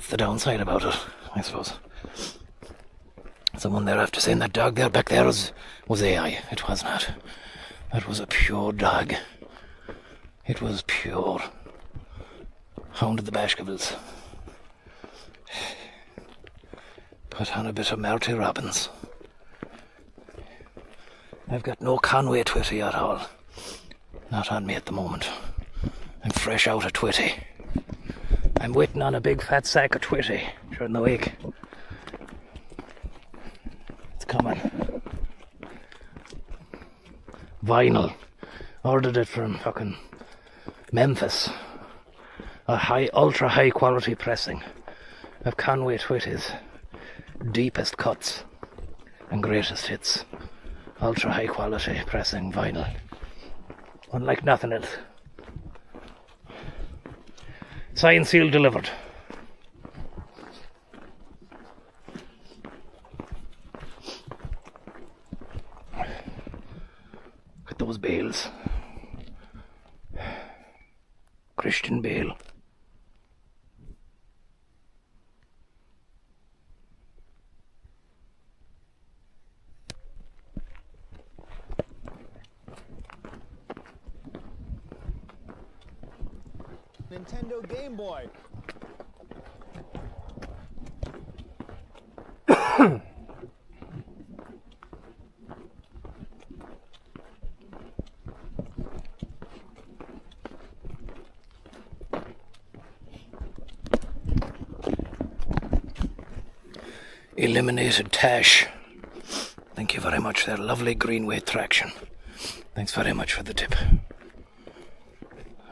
the downside about it, I suppose. Someone there after saying that dog there back there was AI. It was not. That was a pure dog. It was pure. Hound of the Baskervilles. Put on a bit of Marty Robbins. I've got no Conway Twitty at all. Not on me at the moment. I'm fresh out of Twitty. I'm waiting on a big fat sack of Twitty during the week. It's coming. Vinyl. Ordered it from fucking Memphis. A ultra high quality pressing of Conway Twitty's deepest cuts and greatest hits. Ultra high quality pressing vinyl. Unlike nothing else. Signed, sealed, delivered. Look at those bales. Christian Bale. Nintendo Game Boy. Eliminated Tash. Thank you very much. They're lovely Greenway traction. Thanks very much for the tip.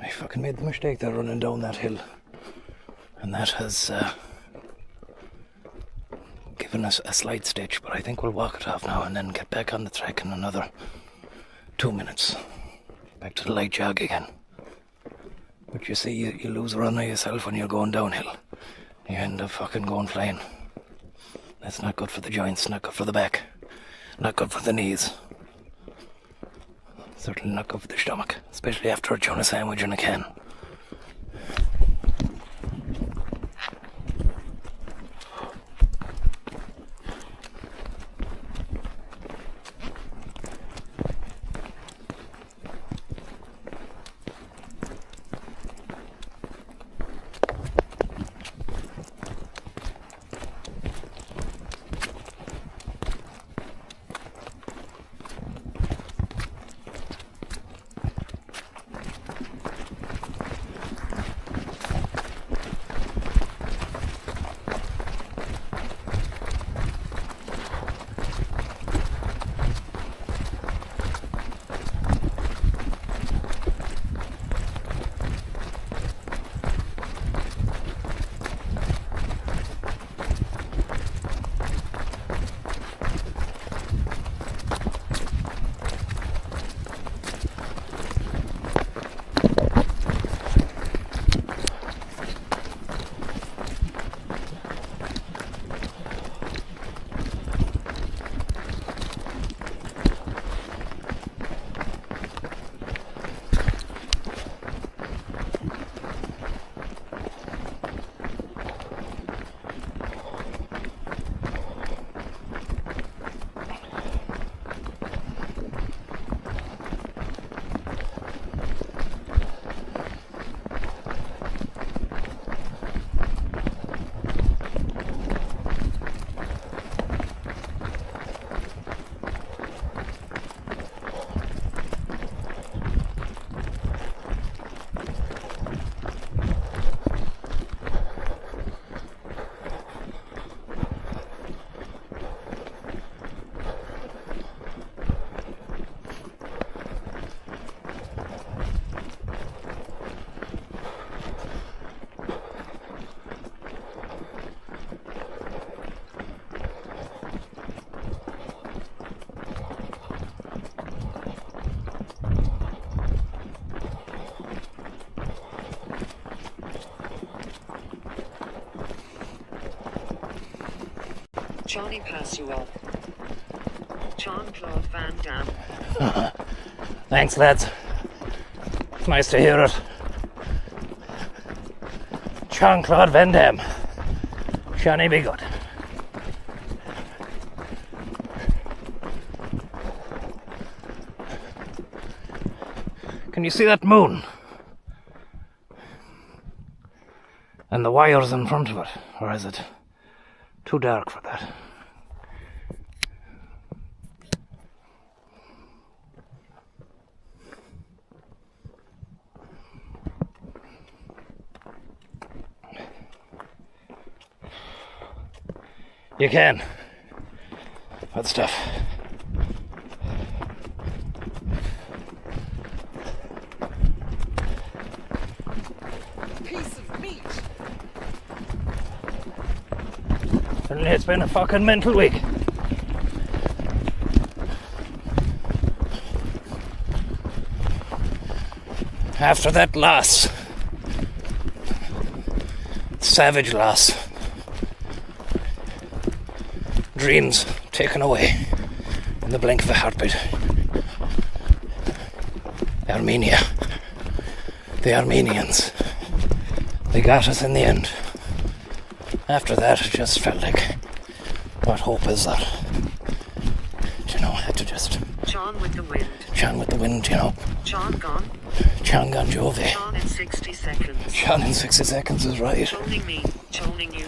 I fucking made the mistake there running down that hill, and that has given us a slight stitch, but I think we'll walk it off now and then get back on the track in another 2 minutes. Back to the light jog again. But you see, you lose a run of yourself when you're going downhill. You end up fucking going flying. That's not good for the joints, not good for the back, not good for the knees. Certainly not good for the stomach, especially after a tuna sandwich in a can. Johnny pass you up. Jean-Claude Van Damme. Thanks, lads. It's nice to hear it. Jean-Claude Van Damme. Johnny be good. Can you see that moon? And the wires in front of it? Or is it too dark for that? You can. Good stuff. Piece of meat. Certainly it's been a fucking mental week. After that loss. Savage loss. Dreams taken away in the blink of a heartbeat. Armenia. The Armenians. They got us in the end. After that, it just felt like, what hope is that? You know, I had to just... John with the wind. John with the wind, you know. John gone. John gone Jovi. John in 60 seconds. John in 60 seconds is right. Joining me. Joining you.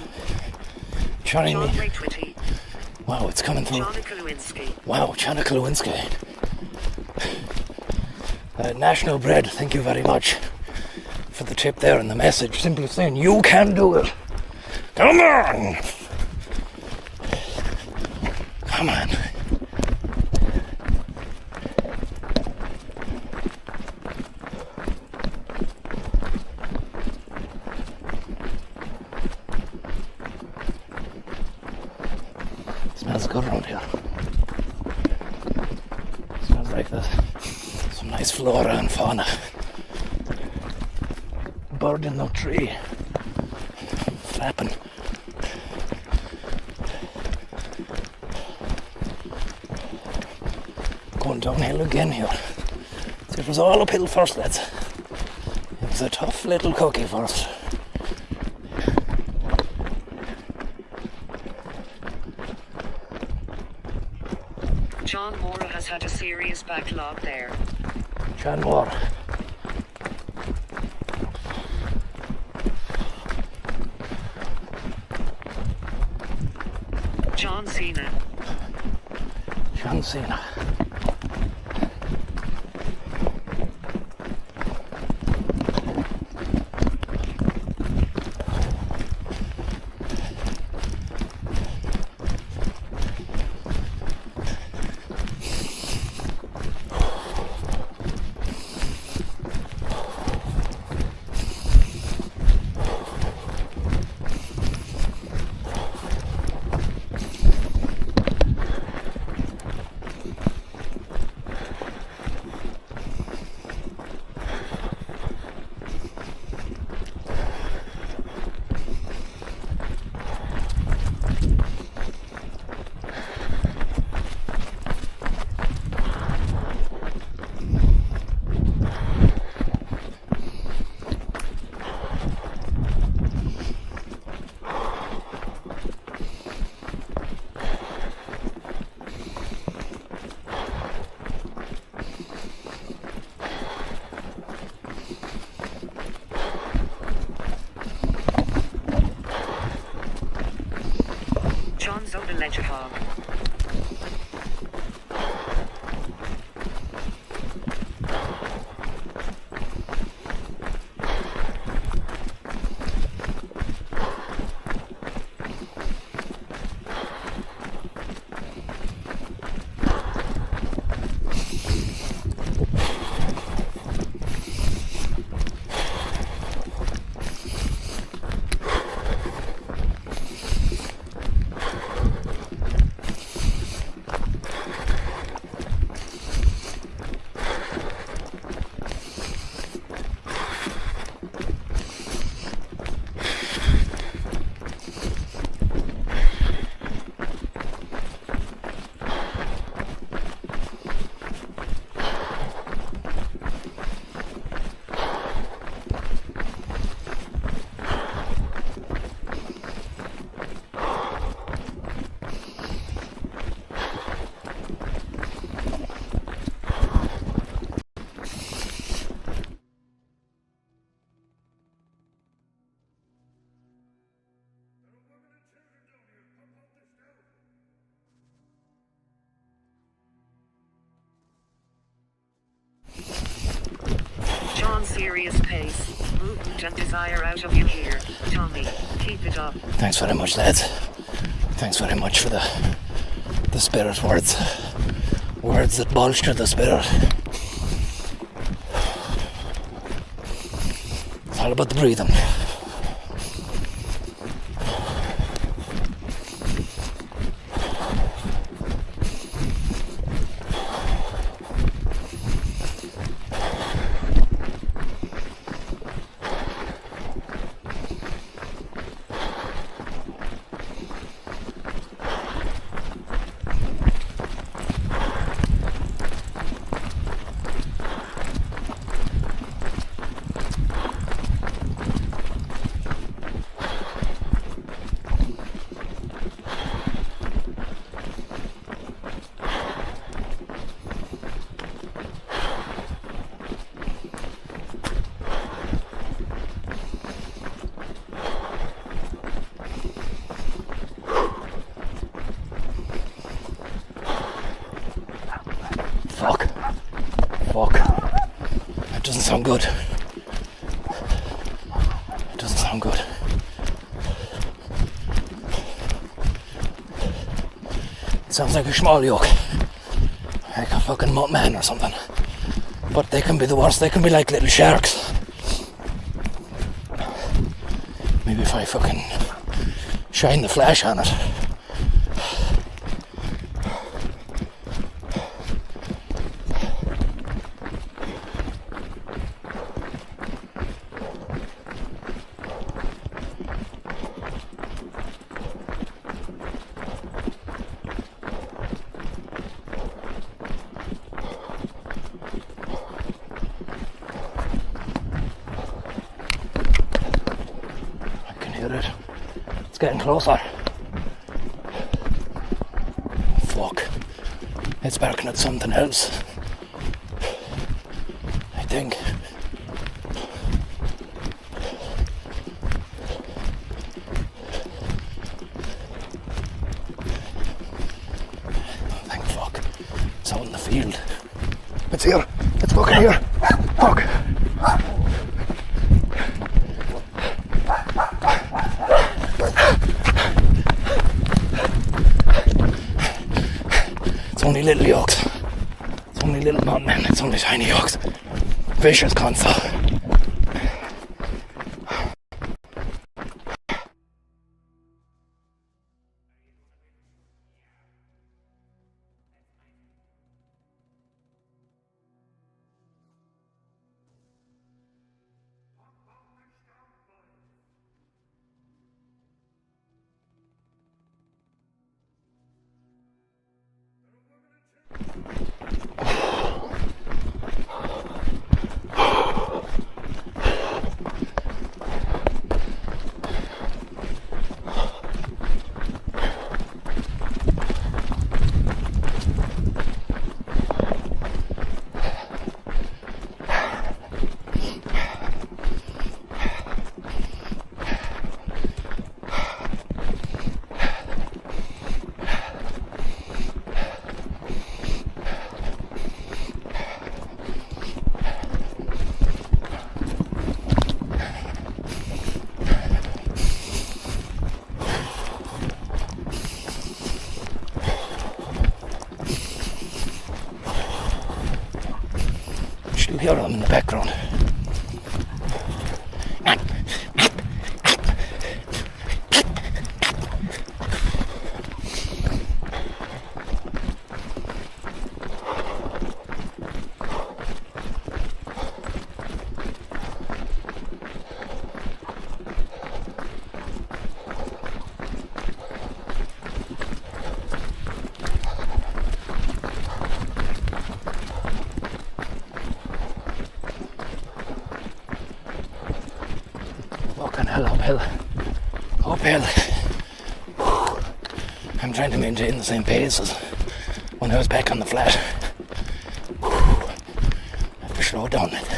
Joining me. John Ray Twitty. Wow, it's coming through. Jonica Lewinsky. Wow, Jonica Lewinsky. National Bread, thank you very much for the tip there and the message. Simply saying, you can do it. Come on! Come on. Smells good around here. Smells like that. Some nice flora and fauna. bird in the tree. Flapping. Going downhill again here. So it was all uphill first, lads. It was a tough little cookie first. John Moore has had a serious backlog there. John Moore. John Cena. John Cena. John's on the ledger hog. John's serious pace, movement and desire out of you here. Tommy, keep it up. Thanks very much, lads. Thanks very much for the spirit words. Words that bolster the spirit. It's all about the breathing. Fuck. That doesn't sound good. It doesn't sound good. It sounds like a small yoke. Like a fucking man or something. But they can be the worst. They can be like little sharks. Maybe if I fucking shine the flash on it. at it. It's getting closer. Fuck. It's barking at something else. I think. Thank fuck. It's out in the field. It's here. It's fucking here. Fuck. It's only little yolks. It's only little not men. It's only tiny yolks. Vicious cunts though. She'll hear them in the background. Fucking hell, uphill. Uphill. I'm trying to maintain the same pace as when I was back on the flat. I have to slow down it.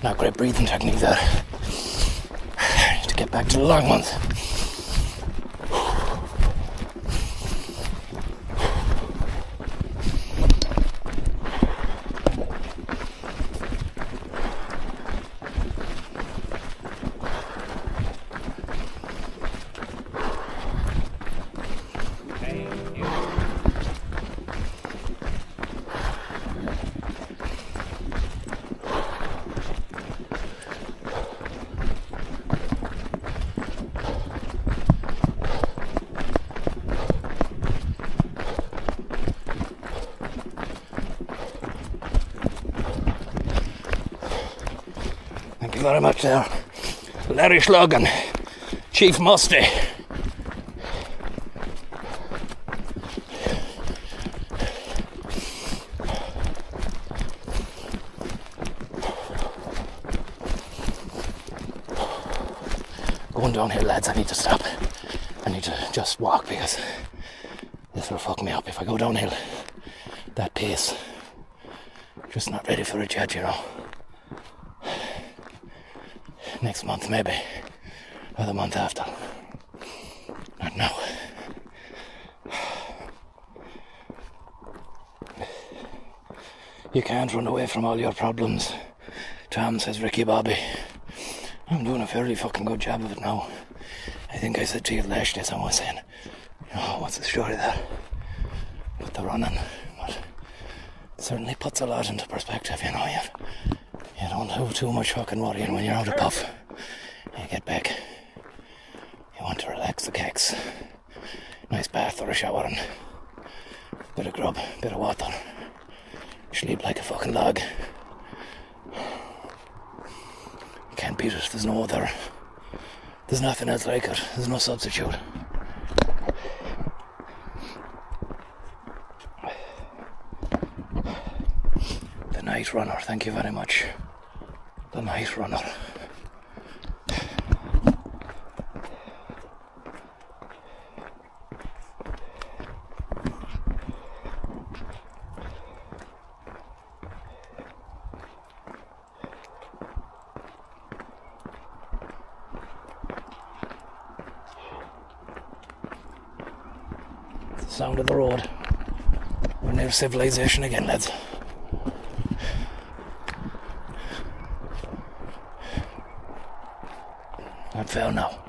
Not great breathing technique there. I need to get back to the long ones. Thank you very much there, Larry Slug and Chief Musty. Going downhill, lads, I need to stop. I need to just walk because this will fuck me up if I go downhill. That pace. Just not ready for it yet, you know. Next month, maybe. Or the month after. Not now. You can't run away from all your problems, Tom, says Ricky Bobby. I'm doing a fairly fucking good job of it now. I think I said to you last day, someone was saying, oh, what's the story there? With the running. But it certainly puts a lot into perspective, you know. You don't do too much fucking worrying when you're out of puff. You get back. You want to relax the cakes. Nice bath or a shower and bit of grub, bit of water. Sleep like a fucking log. can't beat it. There's no other. There's nothing else like it. There's no substitute. The Night Runner, thank you very much. The Night Runner. Sound of the road. We're near civilization again, lads. Not fair now.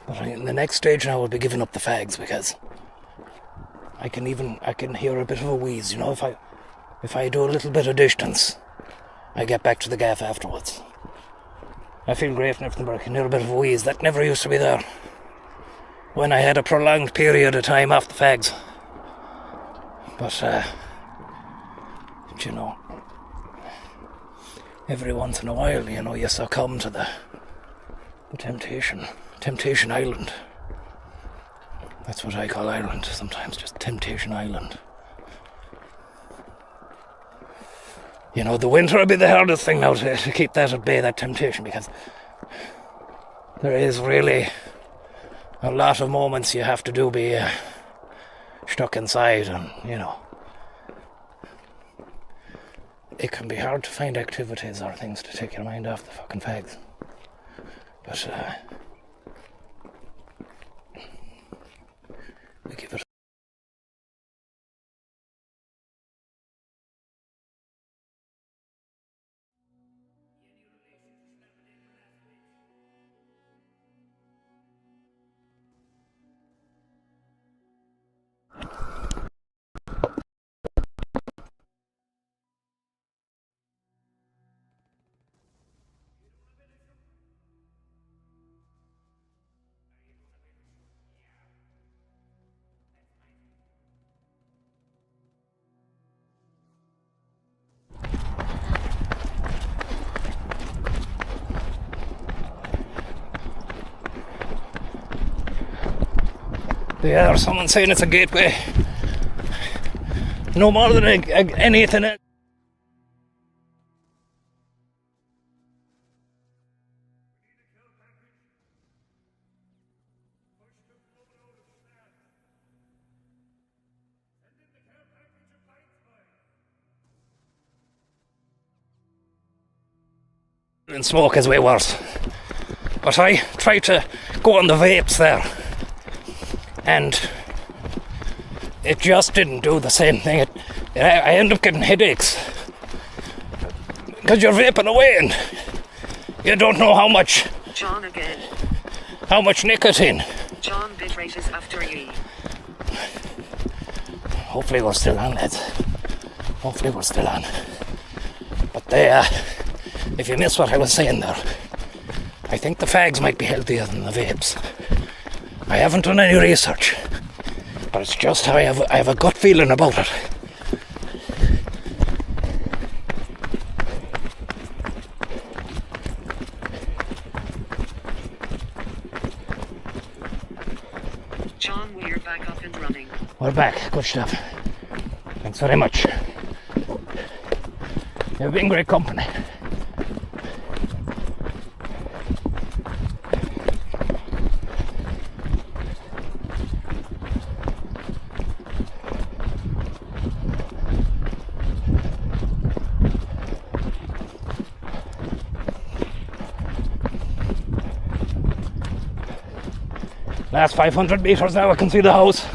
But in the next stage now, we'll be giving up the fags because I can hear a bit of a wheeze. You know, if I do a little bit of distance, I get back to the gaff afterwards. I feel great and everything, but I can hear a bit of a wheeze. That never used to be there when I had a prolonged period of time off the fags. But, you know, every once in a while, you know, you succumb to the Temptation Island. That's what I call Ireland sometimes, just Temptation Island. You know, the winter will be the hardest thing now to keep that at bay, that temptation, because there is really a lot of moments you have to be stuck inside, and, you know, it can be hard to find activities or things to take your mind off the fucking fags. But, we give it. Yeah, or someone saying it's a gateway. No more than anything else. And smoke is way worse. But I tried to go on the vapes there, and it just didn't do the same thing. I ended up getting headaches because you're vaping away and you don't know how much. John again. How much nicotine. John, Bitrate is after you. Hopefully we're still on, lads. Hopefully we're still on. But if you missed what I was saying there, I think the fags might be healthier than the vapes. I haven't done any research, but it's just how I have a gut feeling about it. John, we're back up and running. We're back. Good stuff. Thanks very much. You've been great company. Last 500 meters now, I can see the house.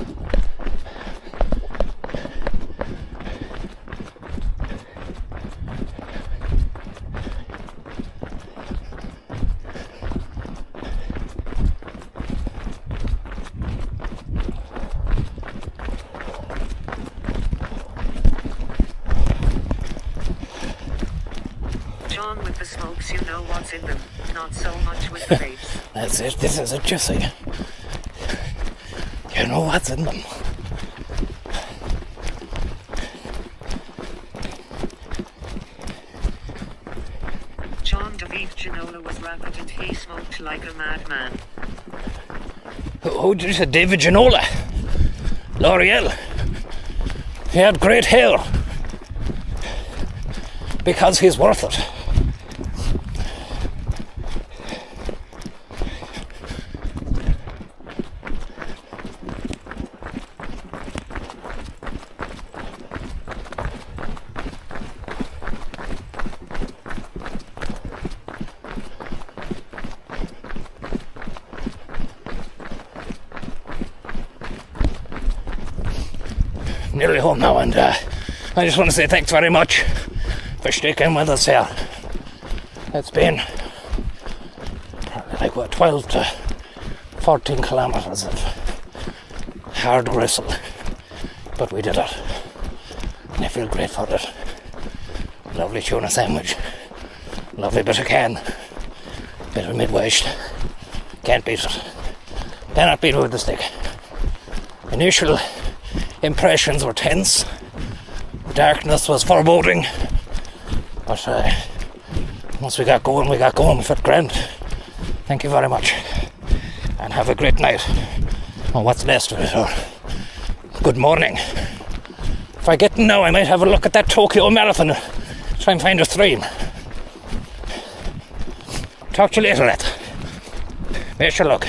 John, with the smokes, you know what's in them. Not so much with the vapes. That's it. This is it, Jesse. You know what's in them. Ginola was rapid and he smoked like a madman. Who did you say? David Ginola? L'Oreal? He had great hair. Because he's worth it. Nearly home now, and I just want to say thanks very much for sticking with us here. It's been probably like 12 to 14 kilometres of hard gristle, but we did it, and I feel great for it. Lovely tuna sandwich, lovely bit of can, bit of mid-waist. Can't beat it. Cannot beat it with the stick. Initial impressions were tense. Darkness was foreboding. But once we got going, we felt grand. Thank you very much. And have a great night. Or what's left of it. Or good morning. If I get now, I might have a look at that Tokyo Marathon. Try and find a stream. Talk to you later, lad. Wish you luck.